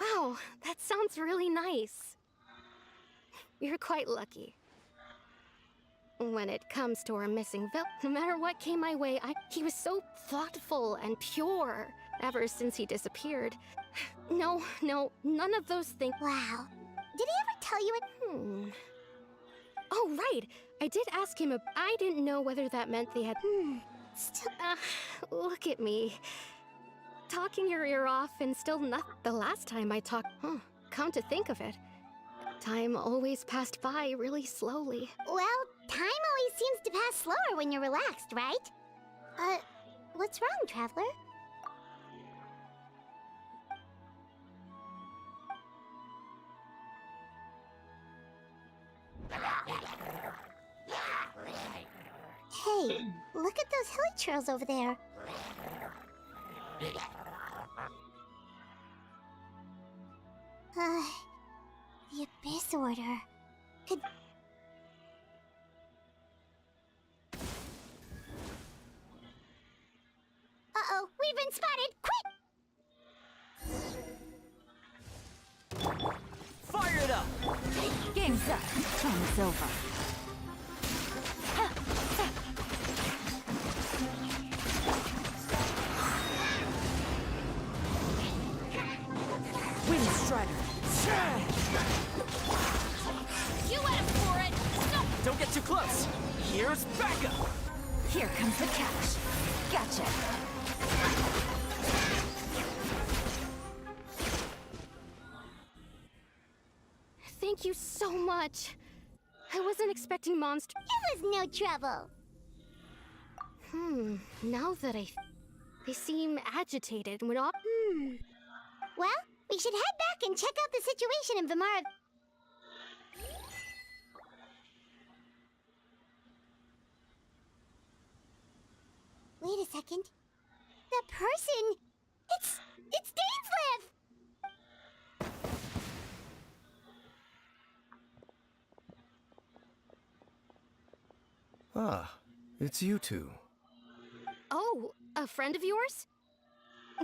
Wow, that sounds really nice. You're quite lucky. When it comes to our missing villain, no matter what came my way, he was so thoughtful and pure ever since he disappeared. No, none of those things. Wow. Did he ever tell you it? Oh, right. I did ask him. I didn't know whether that meant they had. Still, look at me. Talking your ear off and still not. The last time I talked. Come to think of it, time always passed by really slowly. Well, time always seems to pass slower when you're relaxed, right? What's wrong, Traveler? Hey, look at those hilly trails over there. The Abyss Order. Could... Uh-oh, we've been spotted! Quick! Fire it up! Game's up. Time's over. Wind Strider. You went for it! No! Don't get too close! Here's backup! Here comes the catch. Gotcha. Thank you so much. I wasn't expecting monster. It was no trouble. Now that they seem agitated and would all. Well, we should head back and check out the situation in Vimara. Wait a second. The person... It's Dainsleif! Ah, it's you two. Oh, a friend of yours?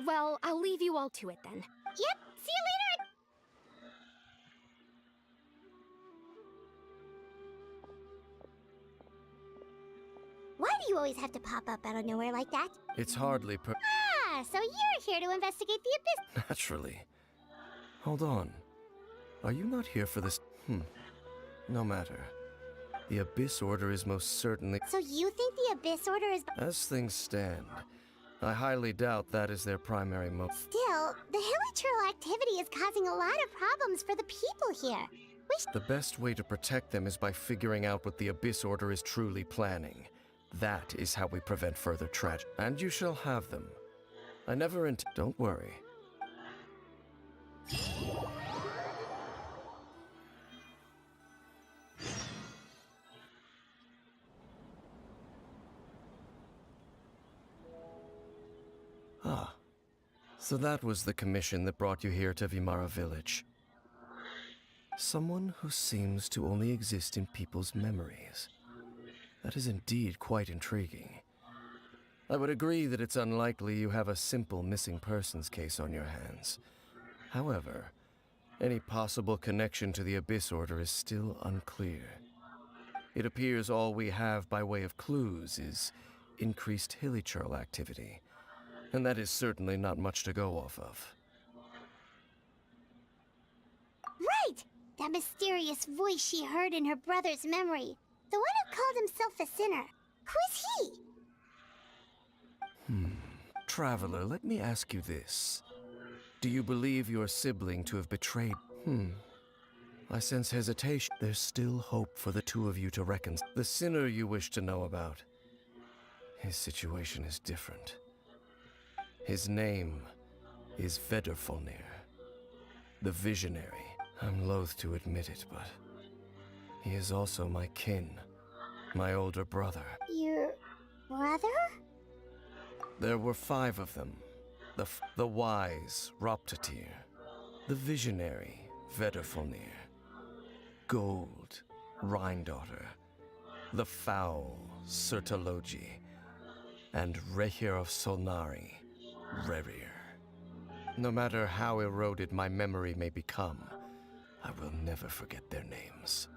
Well, I'll leave you all to it then. Yep, see you later! Why do you always have to pop up out of nowhere like that? It's hardly Ah, so you're here to investigate the Abyss. Naturally. Hold on. Are you not here for this? No matter. The Abyss Order is most certainly... So you think the Abyss Order is... As things stand, I highly doubt that is their primary motive. Still, the hilichurl activity is causing a lot of problems for the people here. The best way to protect them is by figuring out what the Abyss Order is truly planning. That is how we prevent further tragedy. And you shall have them. I never Don't worry. Ah, so that was the commission that brought you here to Vimara Village. Someone who seems to only exist in people's memories. That is indeed quite intriguing. I would agree that it's unlikely you have a simple missing persons case on your hands. However, any possible connection to the Abyss Order is still unclear. It appears all we have by way of clues is increased hilichurl activity, and that is certainly not much to go off of. Right! That mysterious voice she heard in her brother's memory. The one who called himself a sinner. Who is he? Traveler, let me ask you this. Do you believe your sibling to have betrayed? I sense hesitation. There's still hope for the two of you to reconcile. The sinner you wish to know about. His situation is different. His name is Vedderfolnir, the Visionary. I'm loath to admit it, but he is also my kin, my older brother. Your brother? There were 5 of them. The wise Roptatir, the visionary Vedderfolnir, Gold, Rhindaughter, the foul Sertologi, and Rehir of Solnari, Rerir. No matter how eroded my memory may become, I will never forget their names.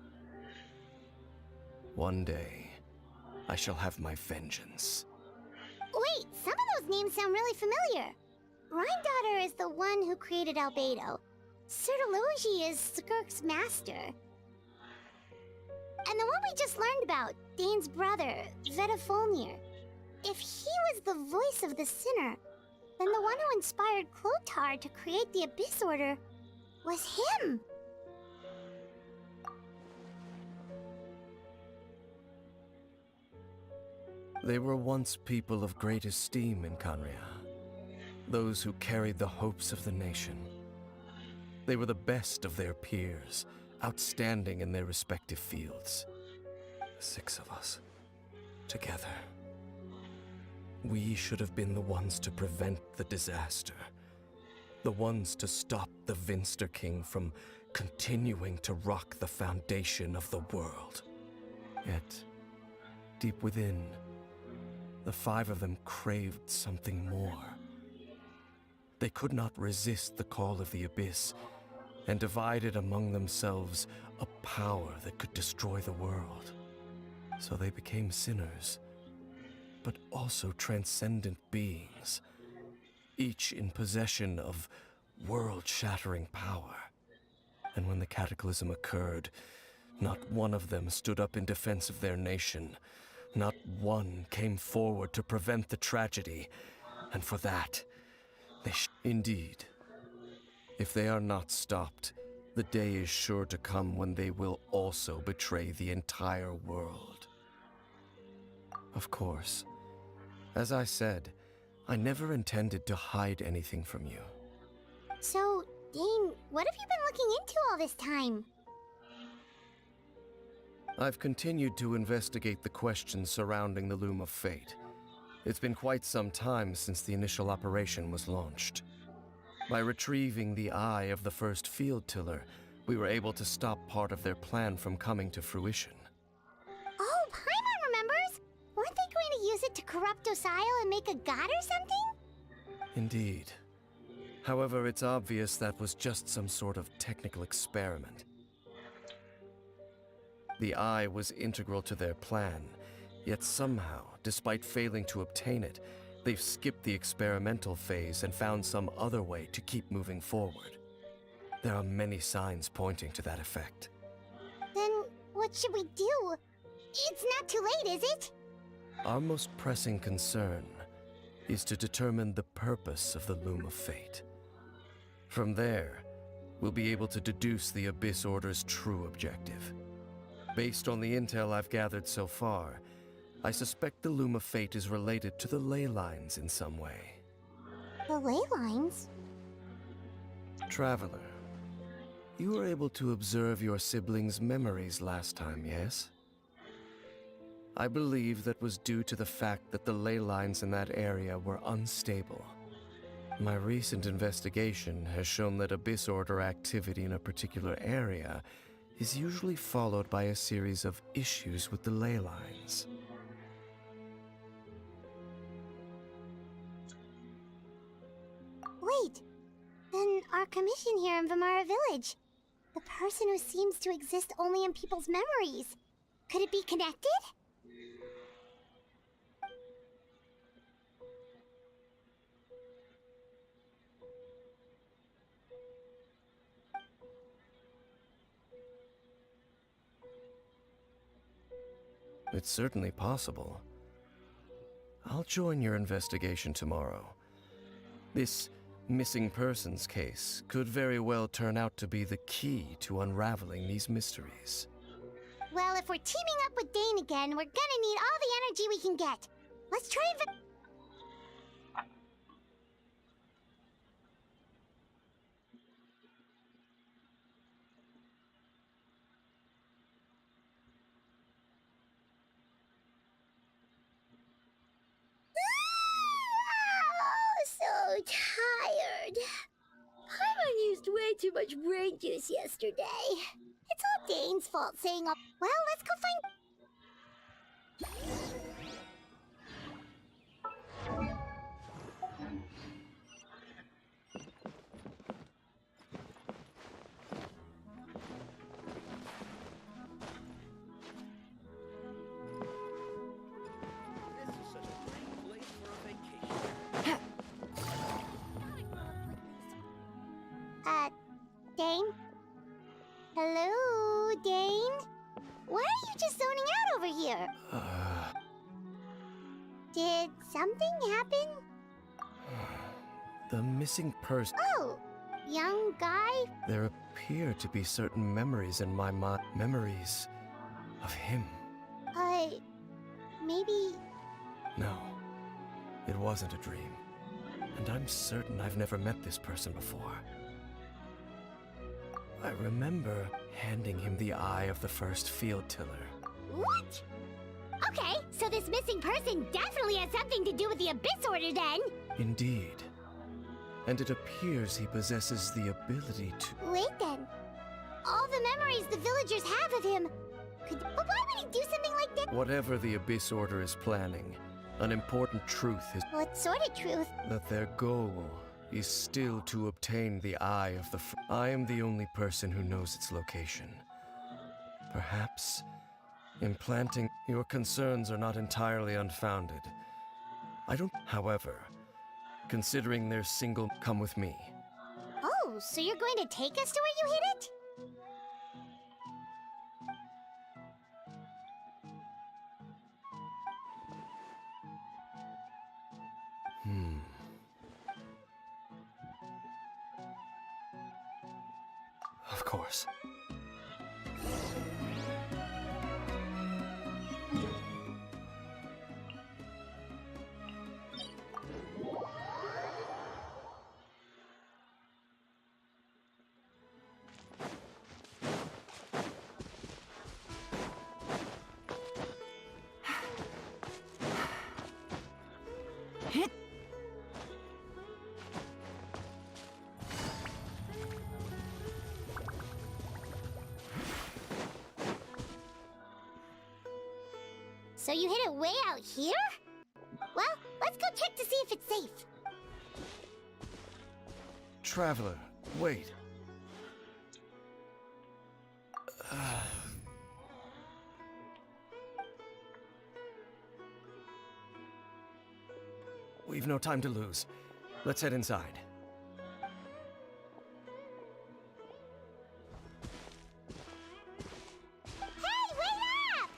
One day, I shall have my vengeance. Wait, some of those names sound really familiar. Rhymedaughter is the one who created Albedo. Sertologi is Skirk's master. And the one we just learned about, Dane's brother, Vetafolnir. If he was the voice of the sinner, then the one who inspired Clotar to create the Abyss Order was him. They were once people of great esteem in Khaenri'ah. Those who carried the hopes of the nation. They were the best of their peers, outstanding in their respective fields. 6 of us, together. We should have been the ones to prevent the disaster. The ones to stop the Vinster King from continuing to rock the foundation of the world. Yet, deep within, the 5 of them craved something more. They could not resist the call of the Abyss, and divided among themselves a power that could destroy the world. So they became sinners, but also transcendent beings, each in possession of world-shattering power. And when the cataclysm occurred, not one of them stood up in defense of their nation. Not one came forward to prevent the tragedy, and for that, indeed. If they are not stopped, the day is sure to come when they will also betray the entire world. Of course, as I said, I never intended to hide anything from you. So, Dane, what have you been looking into all this time? I've continued to investigate the questions surrounding the Loom of Fate. It's been quite some time since the initial operation was launched. By retrieving the eye of the first field tiller, we were able to stop part of their plan from coming to fruition. Oh, Paimon remembers! Weren't they going to use it to corrupt Osial and make a god or something? Indeed. However, it's obvious that was just some sort of technical experiment. The eye was integral to their plan, yet somehow, despite failing to obtain it, they've skipped the experimental phase and found some other way to keep moving forward. There are many signs pointing to that effect. Then what should we do? It's not too late, is it? Our most pressing concern is to determine the purpose of the Loom of Fate. From there, we'll be able to deduce the Abyss Order's true objective. Based on the intel I've gathered so far, I suspect the Loom of Fate is related to the ley lines in some way. The ley lines? Traveler, you were able to observe your siblings' memories last time, yes? I believe that was due to the fact that the ley lines in that area were unstable. My recent investigation has shown that Abyss Order activity in a particular area is usually followed by a series of issues with the ley lines. Wait, then our commission here in Vimara Village, the person who seems to exist only in people's memories, could it be connected? It's certainly possible. I'll join your investigation tomorrow. This missing persons case could very well turn out to be the key to unraveling these mysteries. Well, if we're teaming up with Dane again, we're gonna need all the energy we can get. Let's try and... So tired. Paimon used way too much brain juice yesterday. It's all Dane's fault saying all... Well, let's go find... Dane? Hello, Dane? Why are you just zoning out over here? Did something happen? The missing person. Oh, young guy? There appear to be certain memories in my mind. Memories of him. Maybe... No, it wasn't a dream. And I'm certain I've never met this person before. I remember handing him the eye of the first field tiller. What? Okay, so this missing person definitely has something to do with the Abyss Order then! Indeed. And it appears he possesses the ability to... Wait then. All the memories the villagers have of him... But why would he do something like that? Whatever the Abyss Order is planning, an important truth is... What sort of truth? That their goal is still to obtain the eye of the... I am the only person who knows its location. Perhaps, implanting... Your concerns are not entirely unfounded. I don't... However, considering their single... Come with me. Oh, so you're going to take us to where you hid it? Of course. So you hid it way out here? Well, let's go check to see if it's safe. Traveler, wait. We've no time to lose. Let's head inside. Hey, wait up!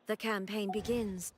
The campaign begins.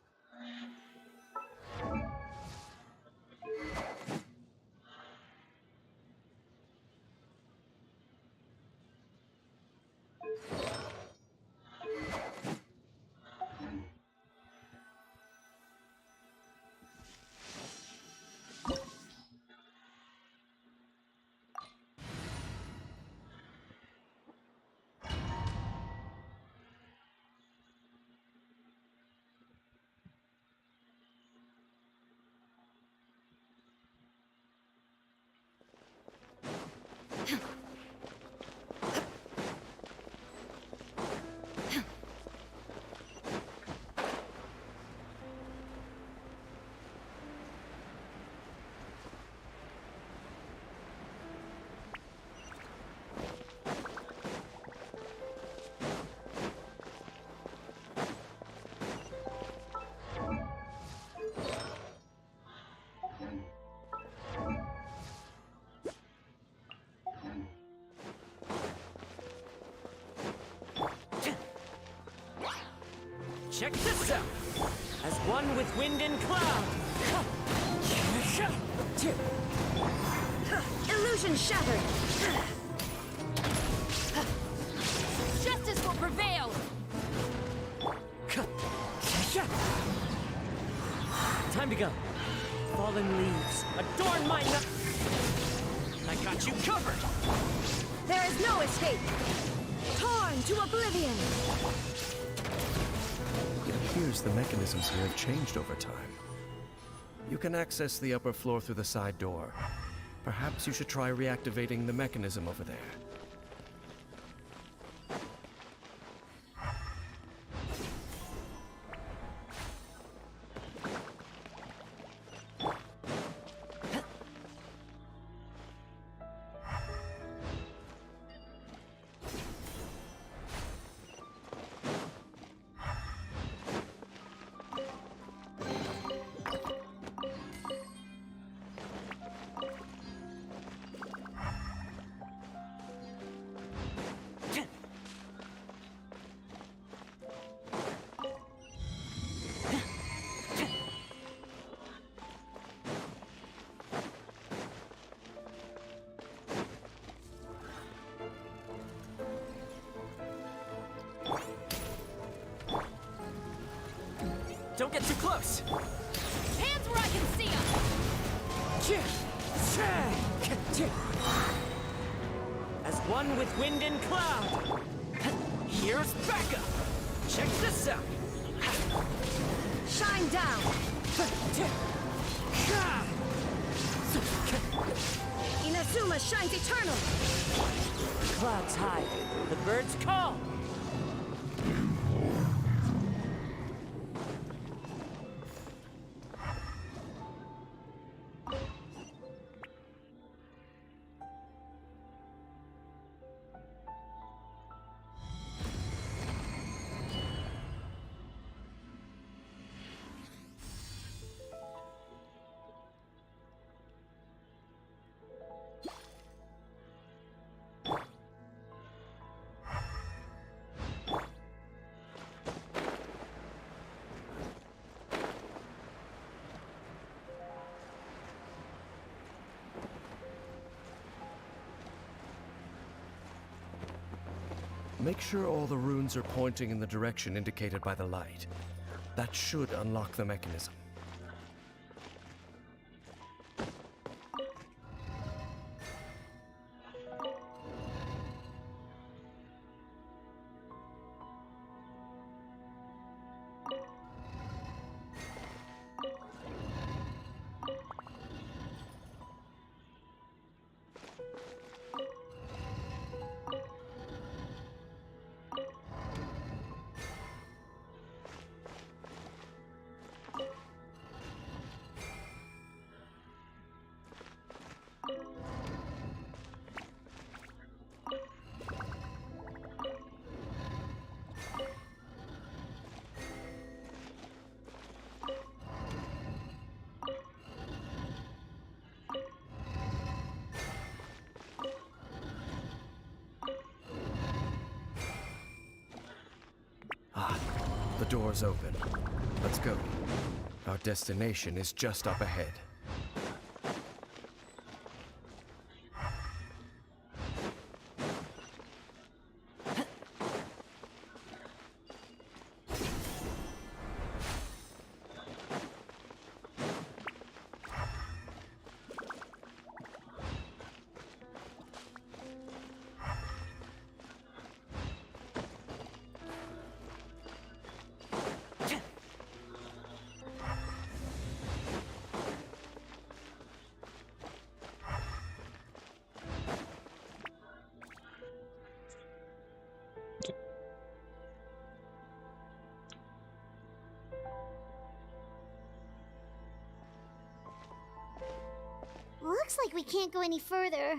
Check this out! As one with wind and cloud! Illusion shattered! Justice will prevail! Time to go. Fallen leaves, adorn my I got you covered! There is no escape! Torn! Torn to oblivion! It appears the mechanisms here have changed over time. You can access the upper floor through the side door. Perhaps you should try reactivating the mechanism over there. Don't get too close! Hands where I can see them! As one with wind and cloud! Here's backup! Check this out! Shine down! Inazuma shines eternal! Clouds high, the birds call! Make sure all the runes are pointing in the direction indicated by the light. That should unlock the mechanism. The door's open. Let's go. Our destination is just up ahead. Looks like we can't go any further.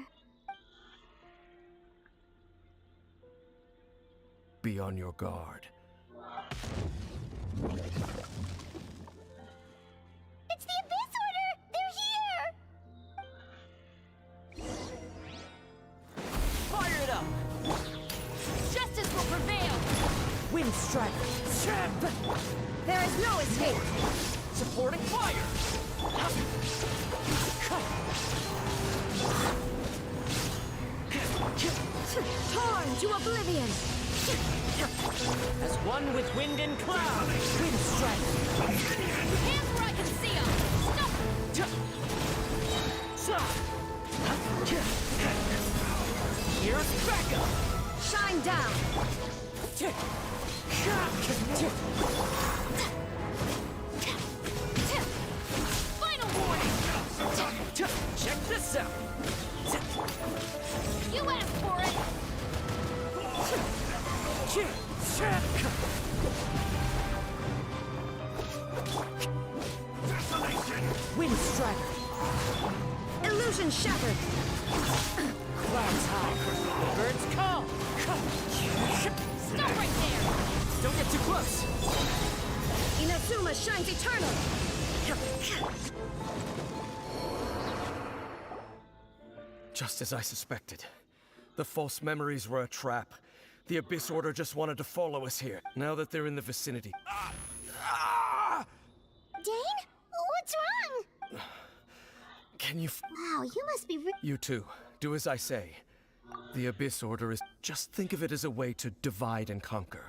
Be on your guard. It's the Abyss Order! They're here! Fire it up! Justice will prevail! Wind strike! There is no escape! Supporting fire! Torn to oblivion! As one with wind and cloud! Wind strike! Hands where I can see them! Here's backup! Shine Shine down! Final warning! Check this out! You asked for it! Wind striker! Illusion shattered! Clouds high! Birds call! Stop right there! Don't get too close! Inazuma shines eternal! Just as I suspected. The false memories were a trap. The Abyss Order just wanted to follow us here. Now that they're in the vicinity. Dane? What's wrong? Can you Wow, you must be You too. Do as I say. The Abyss Order is... Just think of it as a way to divide and conquer.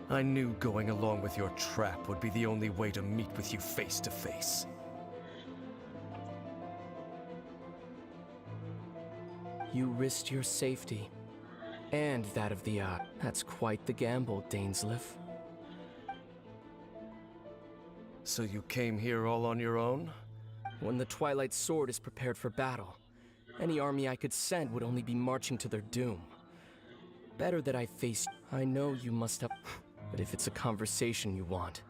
I knew going along with your trap would be the only way to meet with you face to face. You risked your safety. And that of the That's quite the gamble, Dainsleif. So you came here all on your own? When the Twilight Sword is prepared for battle, any army I could send would only be marching to their doom. Better that I face... I know you must have... But if it's a conversation you want...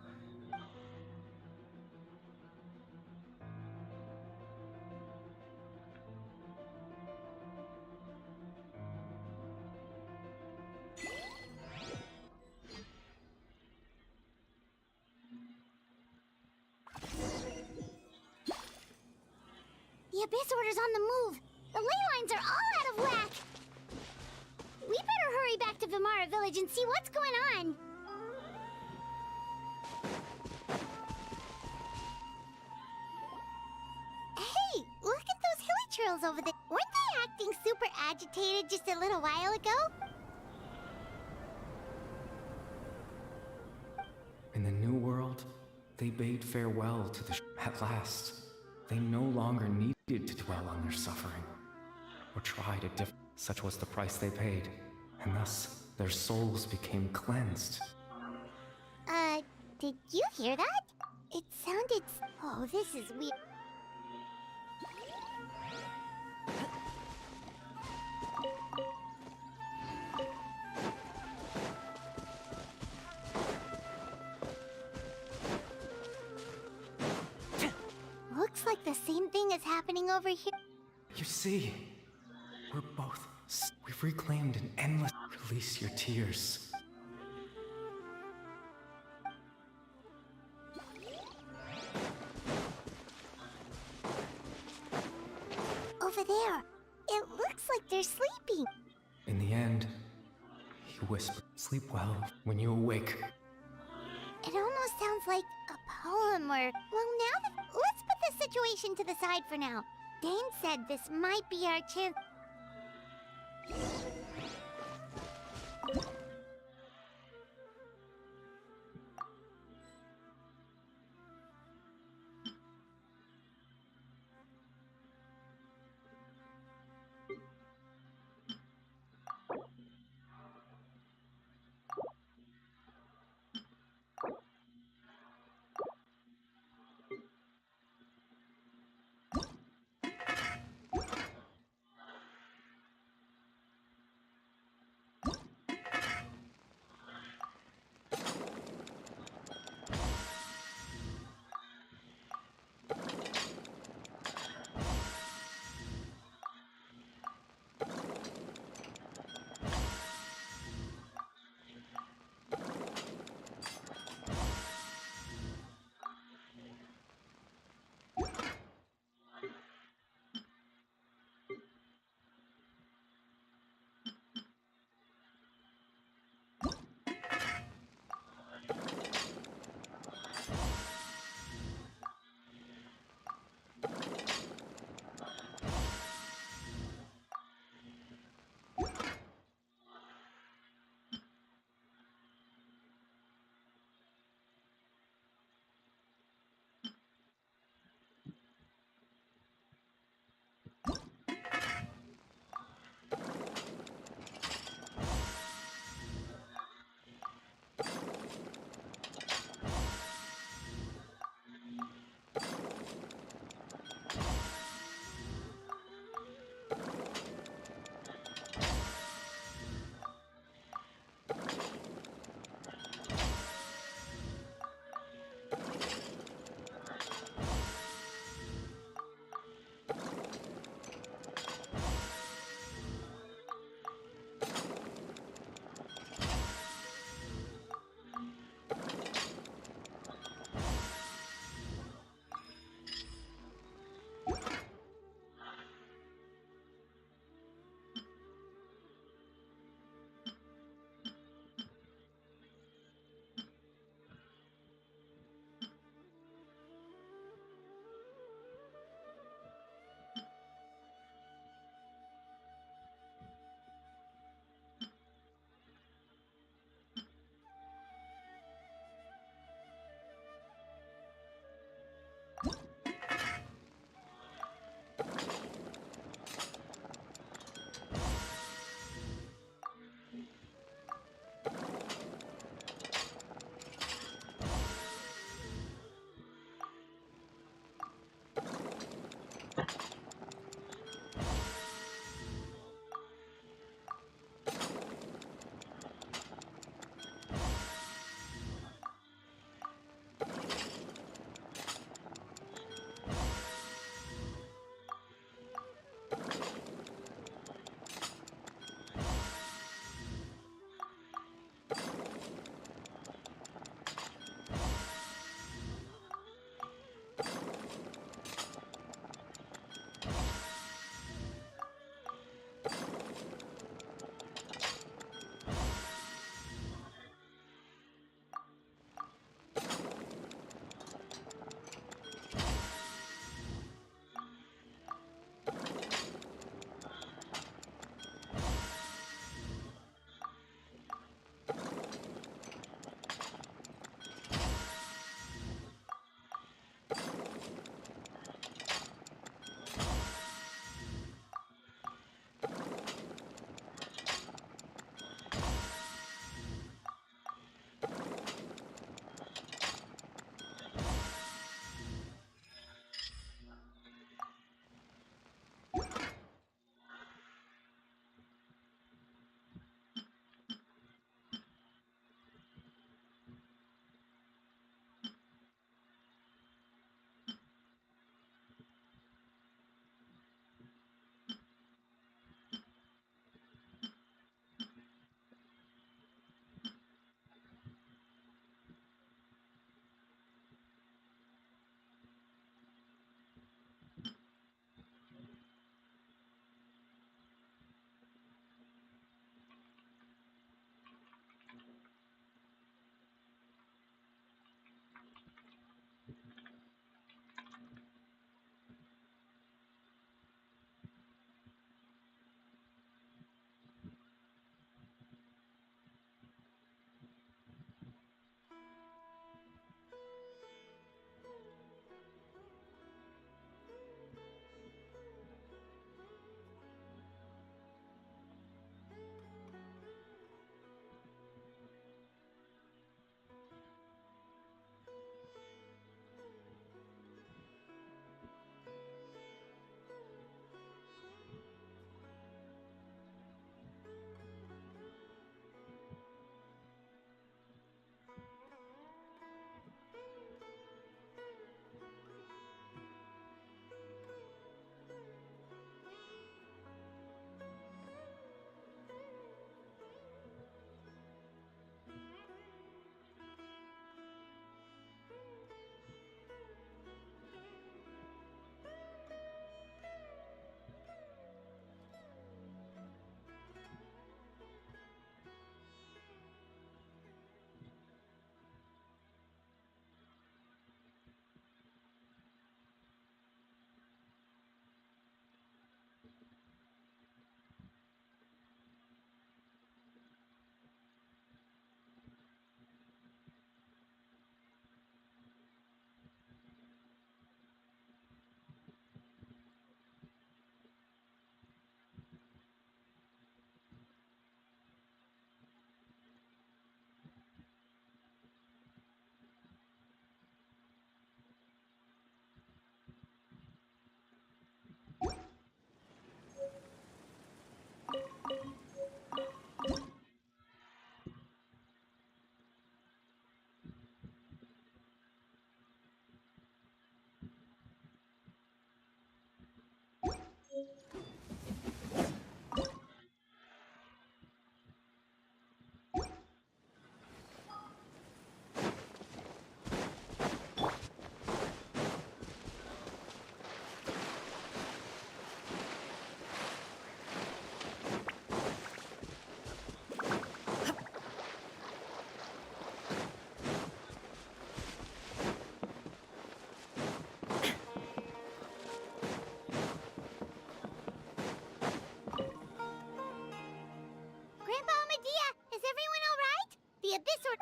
The Abyss Order's on the move. The ley lines are all out of whack. We better hurry back to Vimara Village and see what's going on. Hey, look at those hilly churls over there. Weren't they acting super agitated just a little while ago? In the New World, they bade farewell to the at last. They no longer needed to dwell on their suffering, or try to such was the price they paid, and thus their souls became cleansed. Did you hear that? It sounded... Oh, this is weird. Looks like the same thing is happening over here. You see, we're both... We've reclaimed an endless... Release your tears. Over there, it looks like they're sleeping. In the end, he whispered, "Sleep well when you awake." It almost sounds like a poem or... Well, now that... Let's put this situation to the side for now. Dane said this might be our chance...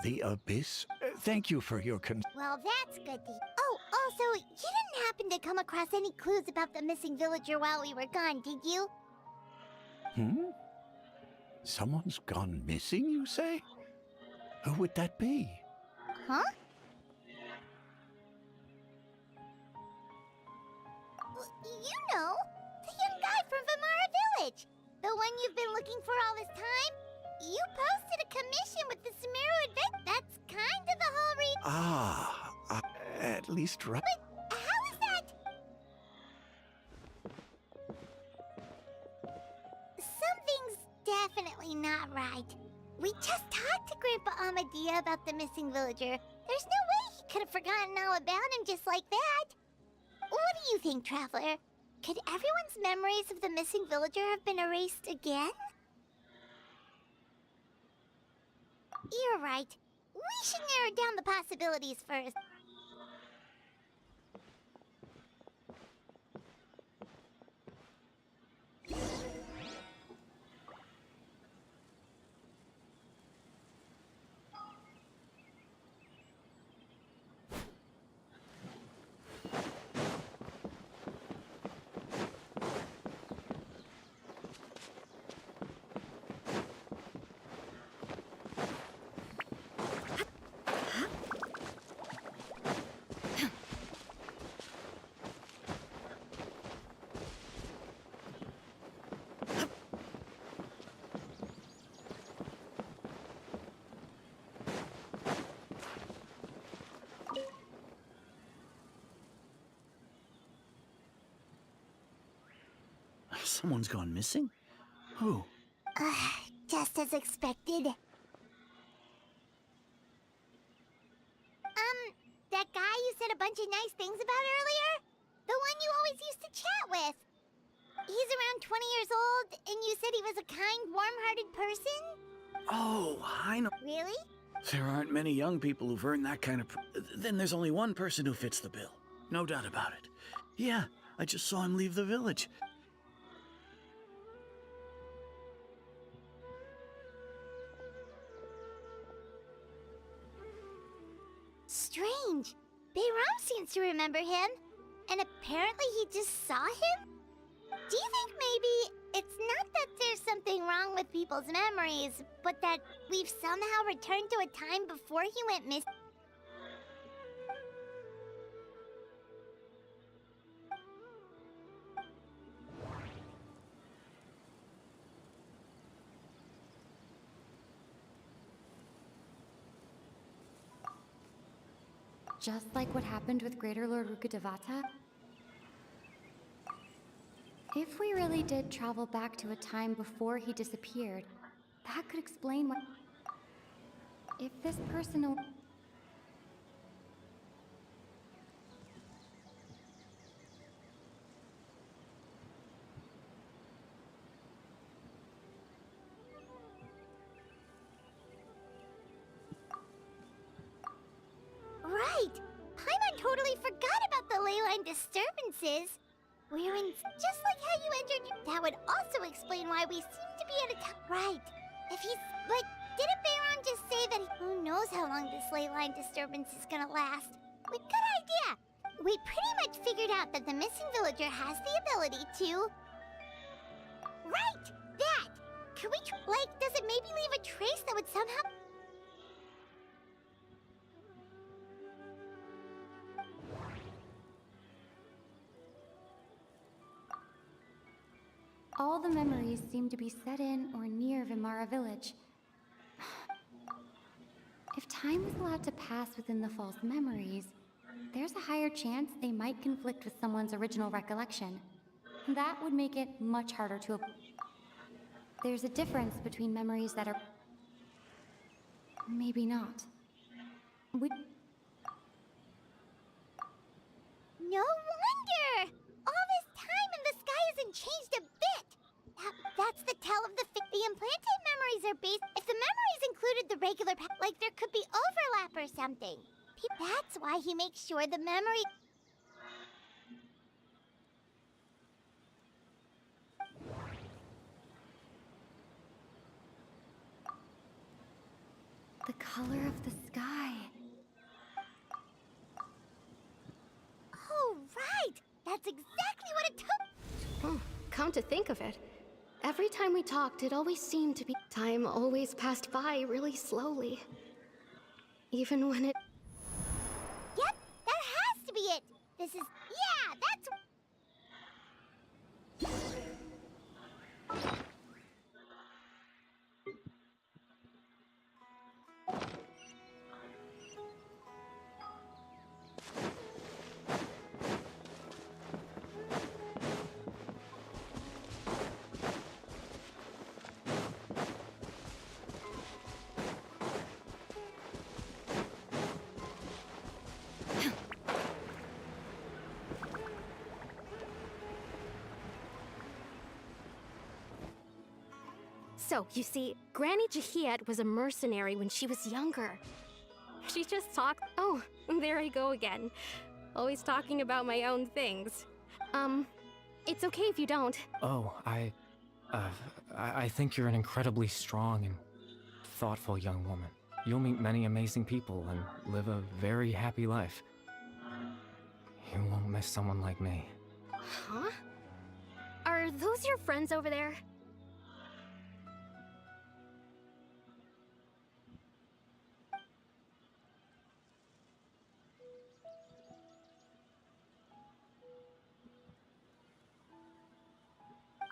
The Abyss? Thank you for your Well, that's good. Oh, also, you didn't happen to come across any clues about the missing villager while we were gone, did you? Someone's gone missing, you say? Who would that be? Huh? You know, the young guy from Vimara Village. The one you've been looking for all this time. You posted a commission with the Sumeru Advent. That's kind of the whole reason. At least right. But how is that? Something's definitely not right. We just talked to Grandpa Amadia about the missing villager. There's no way he could have forgotten all about him just like that. What do you think, Traveler? Could everyone's memories of the missing villager have been erased again? You're right. We should narrow down the possibilities first. Someone's gone missing? Who? Just as expected. That guy you said a bunch of nice things about earlier? The one you always used to chat with. He's around 20 years old, and you said he was a kind, warm-hearted person? Oh, I know. Really? There aren't many young people who've earned that kind of... Then there's only one person who fits the bill. No doubt about it. Yeah, I just saw him leave the village. Strange. Bayram seems to remember him, and apparently he just saw him? Do you think maybe it's not that there's something wrong with people's memories, but that we've somehow returned to a time before he went missing? Just like what happened with Greater Lord Rukkhadevata? If we really did travel back to a time before he disappeared, that could explain what... If this person... Right! Paimon totally forgot about the ley line disturbances. We're in... Just like how you entered... That would also explain why we seem to be at a time... Right. If he's... But didn't Bayron just say that he... Who knows how long this ley line disturbance is gonna last? Good idea! We pretty much figured out that the missing villager has the ability to... Right! That! Can we... does it maybe leave a trace that would somehow... All the memories seem to be set in or near Vimara Village. If time is allowed to pass within the false memories, there's a higher chance they might conflict with someone's original recollection. That would make it much harder to... There's a difference between memories that are... Maybe not. No wonder! All this time and the sky hasn't changed a bit! That's the tell of the implanted memories are based... If the memories included the regular like there could be overlap or something. That's why he makes sure the memory... The color of the sky. Oh, right! That's exactly what it took! Oh, come to think of it, every time we talked, it always seemed to be... Time always passed by really slowly. Even when it... Yep, that has to be it! This is... yeah, that's... So, you see, Granny Jahiet was a mercenary when she was younger. She just talked... Oh, there I go again. Always talking about my own things. It's okay if you don't. Oh, I think you're an incredibly strong and thoughtful young woman. You'll meet many amazing people and live a very happy life. You won't miss someone like me. Huh? Are those your friends over there?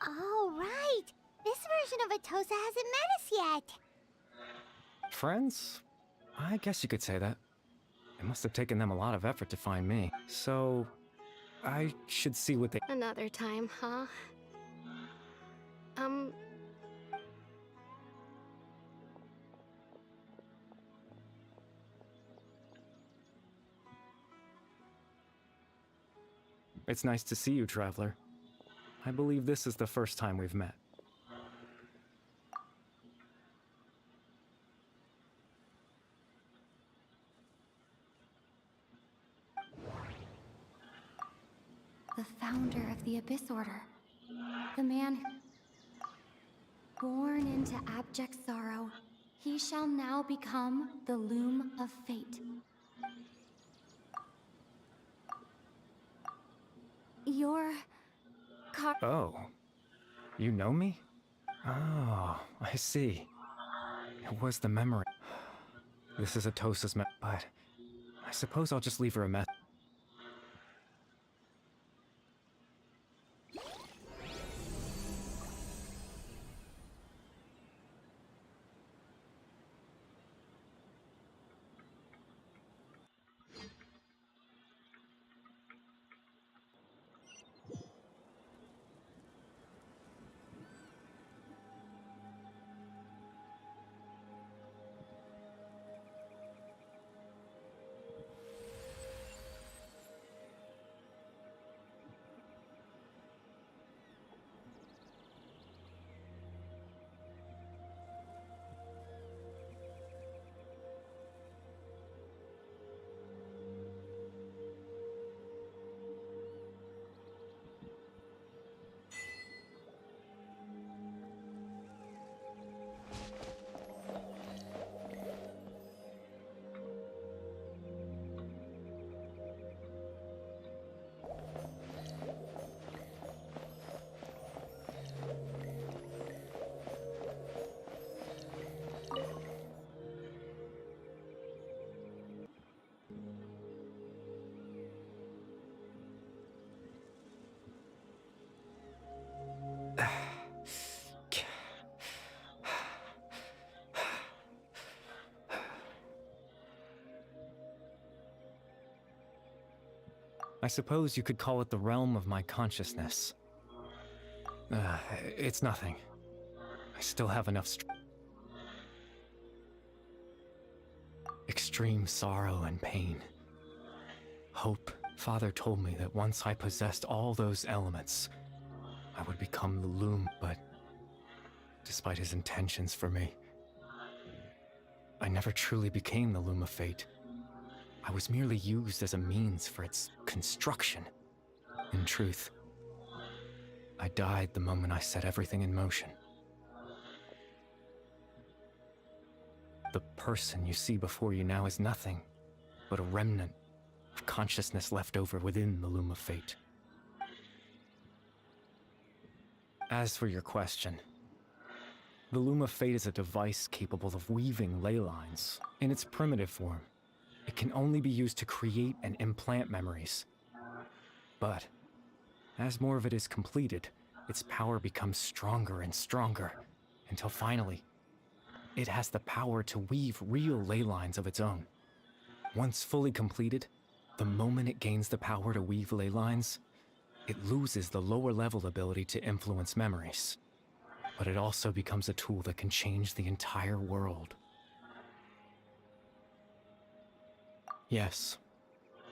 Oh, right! This version of Atosa hasn't met us yet! Friends? I guess you could say that. It must have taken them a lot of effort to find me. So, I should see what they... Another time, huh? It's nice to see you, Traveler. I believe this is the first time we've met. The founder of the Abyss Order. The man born into abject sorrow, he shall now become the Loom of Fate. Your Oh. You know me? Oh, I see. It was the memory. This is Atosa's but I suppose I'll just leave her a message. I suppose you could call it the realm of my consciousness. It's nothing. I still have enough extreme sorrow and pain. Hope. Father told me that once I possessed all those elements, I would become the Loom, but despite his intentions for me, I never truly became the Loom of Fate. I was merely used as a means for its construction. In truth, I died the moment I set everything in motion. The person you see before you now is nothing but a remnant of consciousness left over within the loom of fate. As for your question, the loom of fate is a device capable of weaving ley lines. In its primitive form, it can only be used to create and implant memories. But as more of it is completed, its power becomes stronger and stronger, until finally, it has the power to weave real ley lines of its own. Once fully completed, the moment it gains the power to weave ley lines, it loses the lower-level ability to influence memories. But it also becomes a tool that can change the entire world. Yes,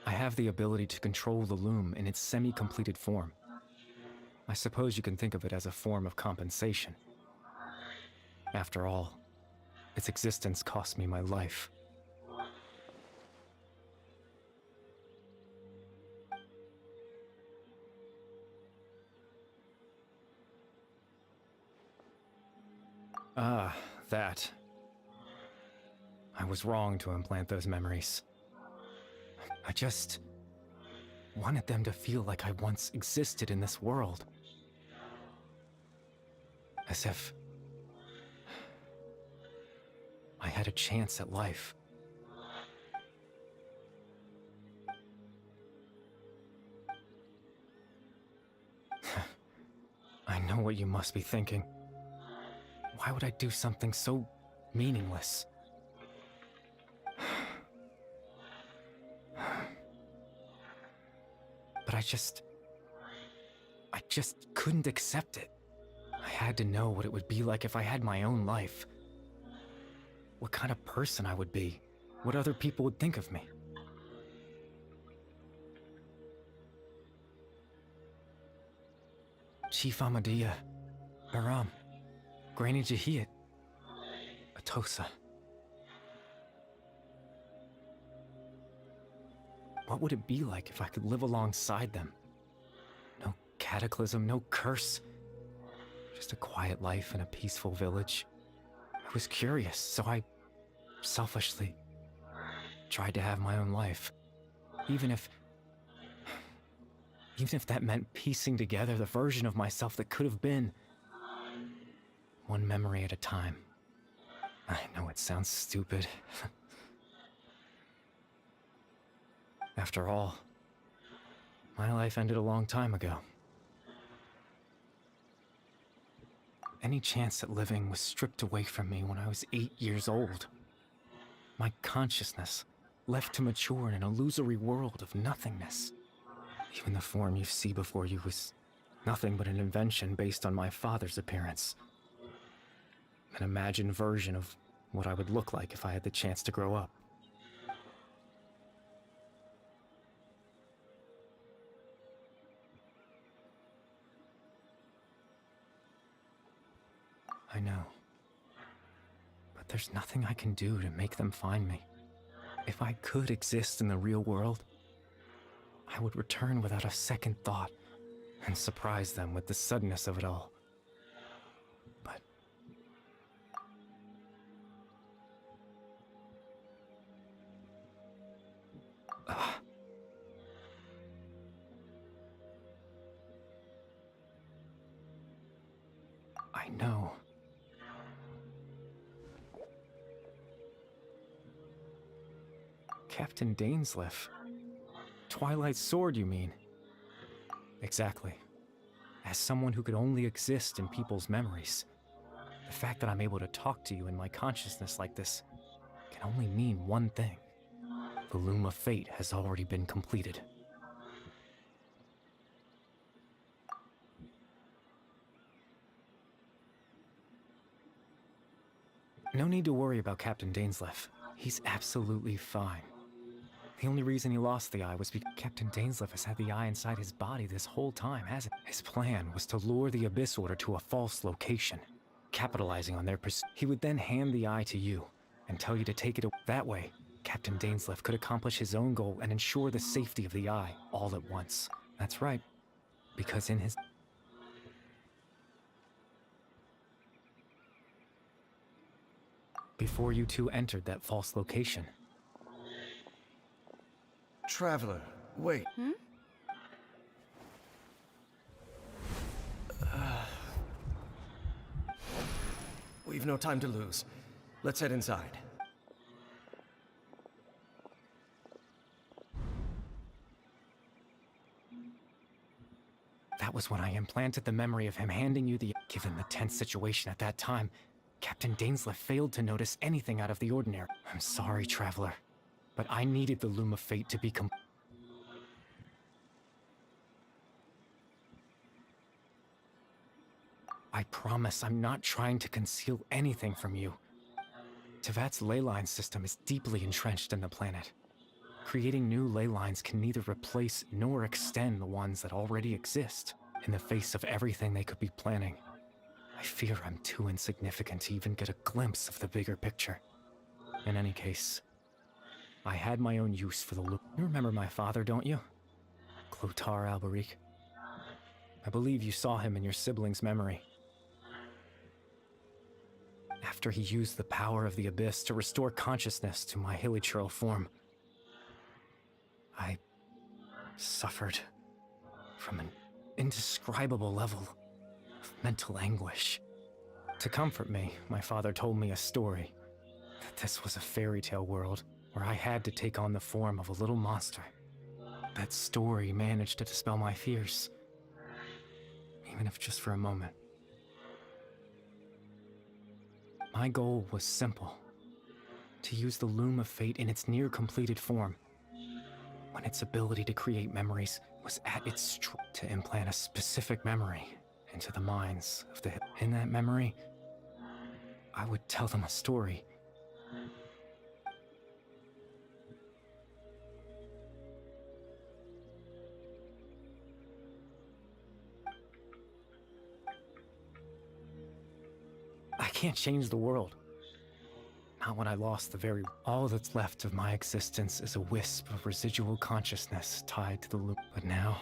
I have the ability to control the loom in its semi-completed form. I suppose you can think of it as a form of compensation. After all, its existence cost me my life. Ah, that. I was wrong to implant those memories. I just wanted them to feel like I once existed in this world. As if I had a chance at life. I know what you must be thinking. Why would I do something so meaningless? But I just couldn't accept it. I had to know what it would be like if I had my own life. What kind of person I would be. What other people would think of me. Chief Amadea, Baram, Granny Jahiyat, Atosa. What would it be like if I could live alongside them? No cataclysm, no curse. Just a quiet life in a peaceful village. I was curious, so I selfishly tried to have my own life. Even if that meant piecing together the version of myself that could have been. One memory at a time. I know it sounds stupid. After all, my life ended a long time ago. Any chance at living was stripped away from me when I was 8 years old. My consciousness left to mature in an illusory world of nothingness. Even the form you see before you was nothing but an invention based on my father's appearance. An imagined version of what I would look like if I had the chance to grow up. I know. But there's nothing I can do to make them find me. If I could exist in the real world, I would return without a second thought and surprise them with the suddenness of it all. But I know. Captain Dainsleif. Twilight Sword, you mean? Exactly. As someone who could only exist in people's memories, the fact that I'm able to talk to you in my consciousness like this can only mean one thing. The loom of fate has already been completed. No need to worry about Captain Dainsleif. He's absolutely fine. The only reason he lost the eye was because Captain Dainsleif has had the eye inside his body this whole time, hasn't he? His plan was to lure the Abyss Order to a false location, capitalizing on their pursuit. He would then hand the eye to you and tell you to take it away. That way, Captain Dainsleif could accomplish his own goal and ensure the safety of the eye all at once. That's right, because in his... before you two entered that false location. Traveler, wait. We've no time to lose. Let's head inside. That was when I implanted the memory of him handing you the... Given the tense situation at that time, Captain Dainsleif failed to notice anything out of the ordinary. I'm sorry, Traveler, but I needed the Loom of Fate to be I promise I'm not trying to conceal anything from you. TEYVAT's ley line system is deeply entrenched in the planet. Creating new ley lines can neither replace nor extend the ones that already exist. In the face of everything they could be planning, I fear I'm too insignificant to even get a glimpse of the bigger picture. In any case, I had my own use for the loop. You remember my father, don't you? Clothar Alberic. I believe you saw him in your sibling's memory. After he used the power of the Abyss to restore consciousness to my hilichurl form, I suffered from an indescribable level of mental anguish. To comfort me, my father told me a story, that this was a fairy tale world where I had to take on the form of a little monster. That story managed to dispel my fears, even if just for a moment. My goal was simple, to use the Loom of Fate in its near-completed form, when its ability to create memories was at its strength, to implant a specific memory into the minds of the... In that memory, I would tell them a story. I can't change the world. Not when I lost the very... All that's left of my existence is a wisp of residual consciousness tied to the loop. But now...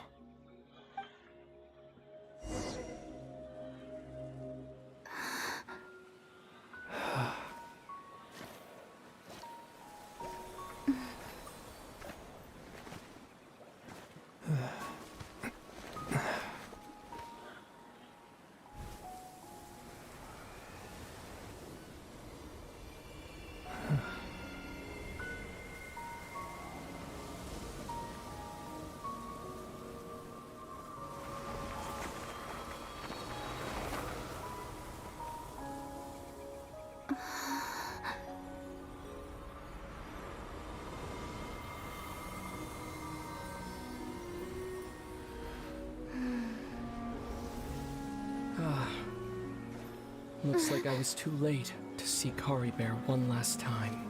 Looks like I was too late to see Kari Bear one last time.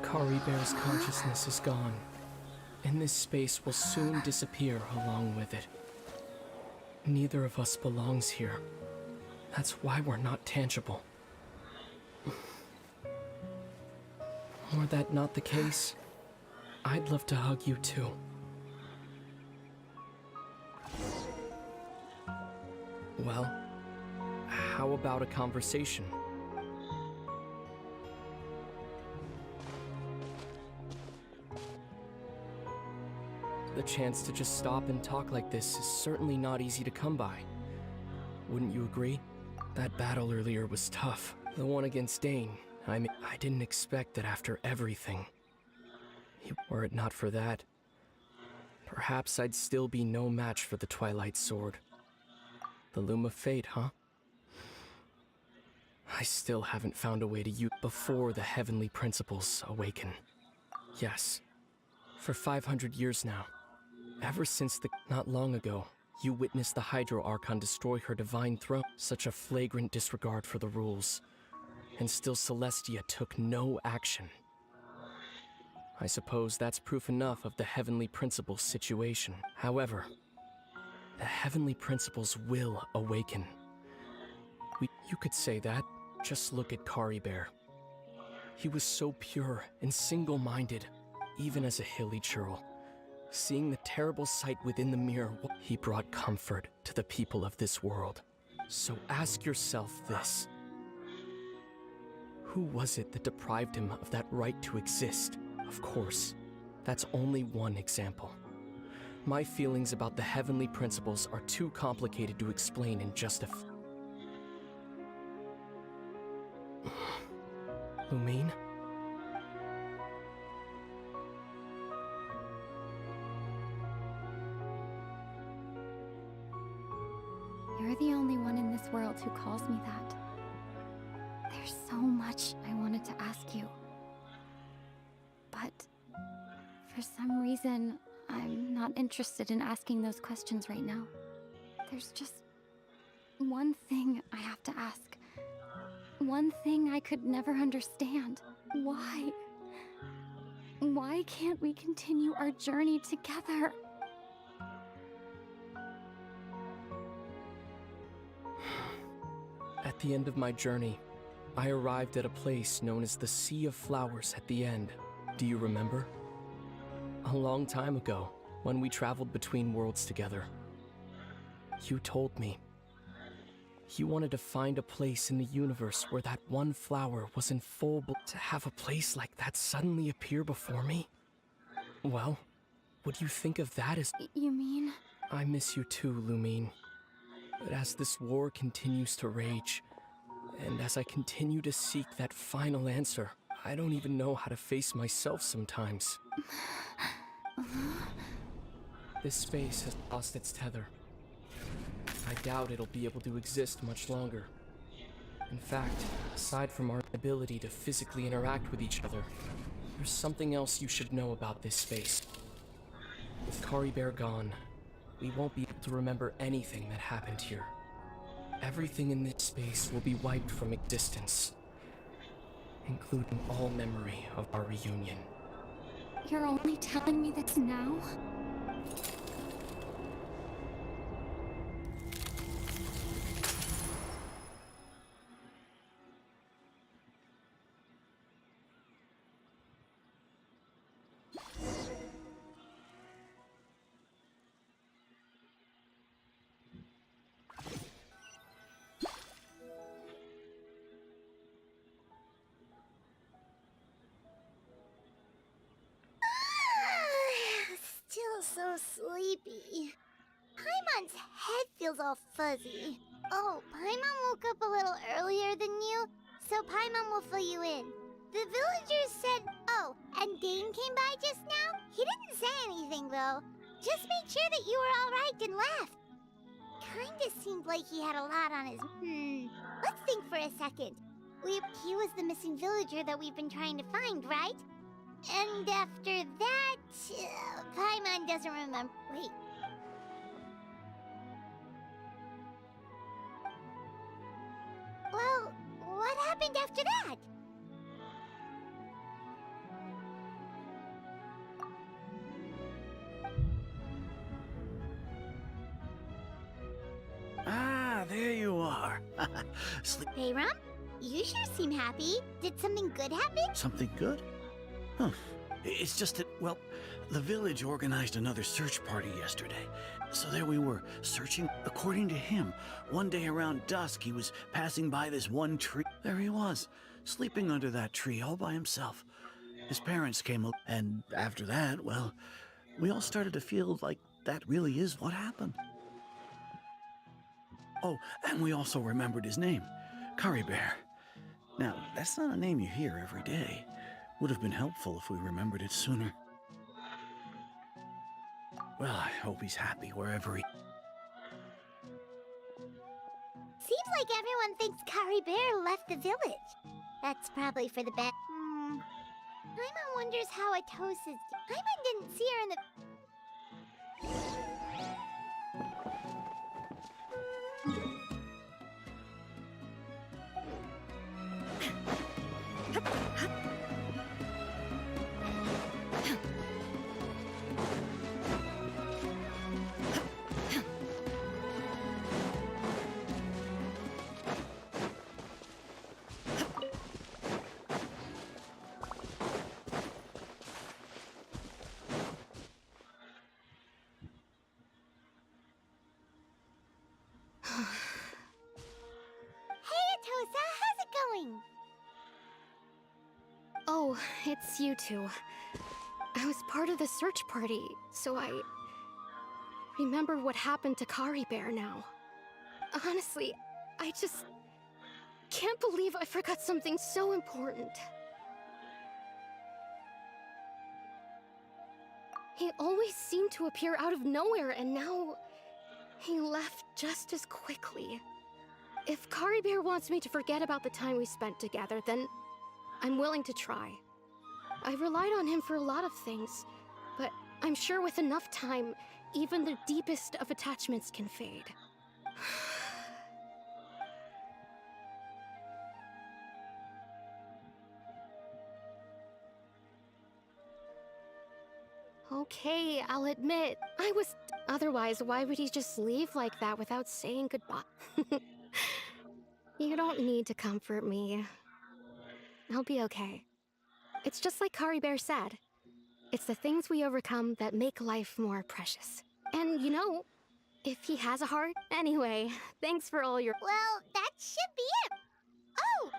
Kari Bear's consciousness is gone, and this space will soon disappear along with it. Neither of us belongs here. That's why we're not tangible. Were that not the case, I'd love to hug you too. Well, how about a conversation? The chance to just stop and talk like this is certainly not easy to come by. Wouldn't you agree? That battle earlier was tough. The one against Dane. I didn't expect that after everything. Were it not for that, perhaps I'd still be no match for the Twilight Sword. The Loom of Fate, huh? I still haven't found a way to use before the heavenly principles awaken. Yes, for 500 years now. Ever since not long ago, you witnessed the Hydro Archon destroy her divine throne. Such a flagrant disregard for the rules. And still Celestia took no action. I suppose that's proof enough of the heavenly principles situation. However, the heavenly principles will awaken. You could say that. Just look at Kari Bear. He was so pure and single-minded, even as a hilly churl. Seeing the terrible sight within the mirror, he brought comfort to the people of this world. So ask yourself this. Who was it that deprived him of that right to exist? Of course, that's only one example. My feelings about the heavenly principles are too complicated to explain in just a Lumine? You're the only one in this world who calls me that. There's so much I wanted to ask you. But for some reason, I'm not interested in asking those questions right now. There's just one thing I have to ask. One thing I could never understand. Why? Why can't we continue our journey together? At the end of my journey, I arrived at a place known as the Sea of Flowers at the end. Do you remember? A long time ago, when we traveled between worlds together. You told me. You wanted to find a place in the universe where that one flower was in full bloom. To have a place like that suddenly appear before me? Well, would you think of that as— You mean? I miss you too, Lumine. But as this war continues to rage, and as I continue to seek that final answer, I don't even know how to face myself sometimes. This space has lost its tether. I doubt it'll be able to exist much longer. In fact, aside from our ability to physically interact with each other, there's something else you should know about this space. With Kari Bear gone, we won't be able to remember anything that happened here. Everything in this space will be wiped from existence, including all memory of our reunion. You're only telling me this now? So sleepy. Paimon's head feels all fuzzy. Oh, Paimon woke up a little earlier than you, so Paimon will fill you in. The villagers said, oh, and Dane came by just now? He didn't say anything, though. Just made sure that you were alright and left. Kinda seemed like he had a lot on his— Let's think for a second. He was the missing villager that we've been trying to find, right? And after that, Paimon doesn't remember. Wait. Well, what happened after that? Ah, there you are. Hey, Rum? You sure seem happy. Did something good happen? Something good? Huh. It's just that, well, the village organized another search party yesterday. So there we were, searching. According to him, one day around dusk, he was passing by this one tree. There he was, sleeping under that tree all by himself. His parents came, and after that, well, we all started to feel like that really is what happened. Oh, and we also remembered his name, Kari Bear. Now, that's not a name you hear every day. Would have been helpful if we remembered it sooner. Well, I hope he's happy wherever he— Seems like everyone thinks Kari Bear left the village. That's probably for the best. Paimon wonders how Atos is. Paimon didn't see her in the— Oh, it's you two. I was part of the search party, so I remember what happened to Kari Bear now. Honestly, I just can't believe I forgot something so important. He always seemed to appear out of nowhere, and now he left just as quickly. If Kari Bear wants me to forget about the time we spent together, then I'm willing to try. I relied on him for a lot of things, but I'm sure with enough time, even the deepest of attachments can fade. Okay, I'll admit, I was... Otherwise, why would he just leave like that without saying goodbye? You don't need to comfort me. I'll be okay. It's just like Kari Bear said. It's the things we overcome that make life more precious. And you know, if he has a heart... Anyway, thanks for all your... Well, that should be it. Oh!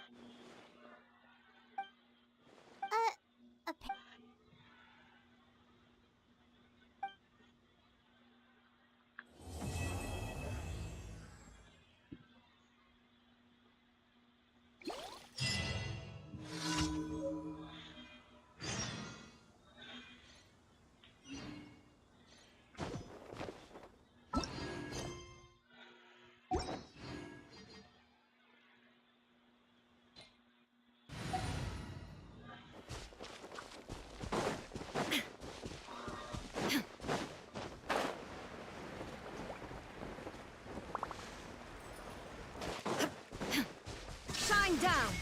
Shine down!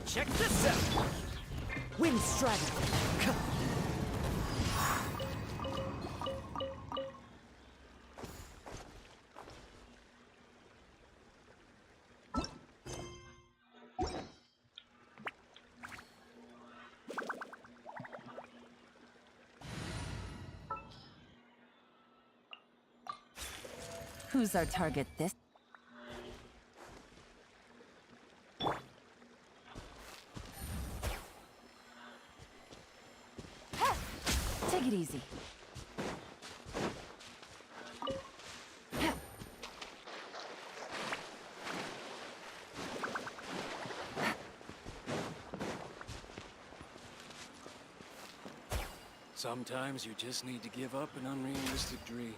Check this out! Wind Strider! Who's our target this? Take it easy. Sometimes you just need to give up an unrealistic dream.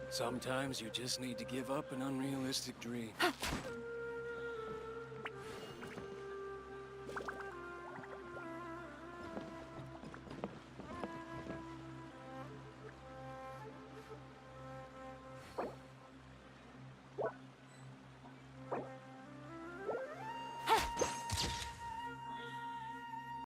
Sometimes you just need to give up an unrealistic dream.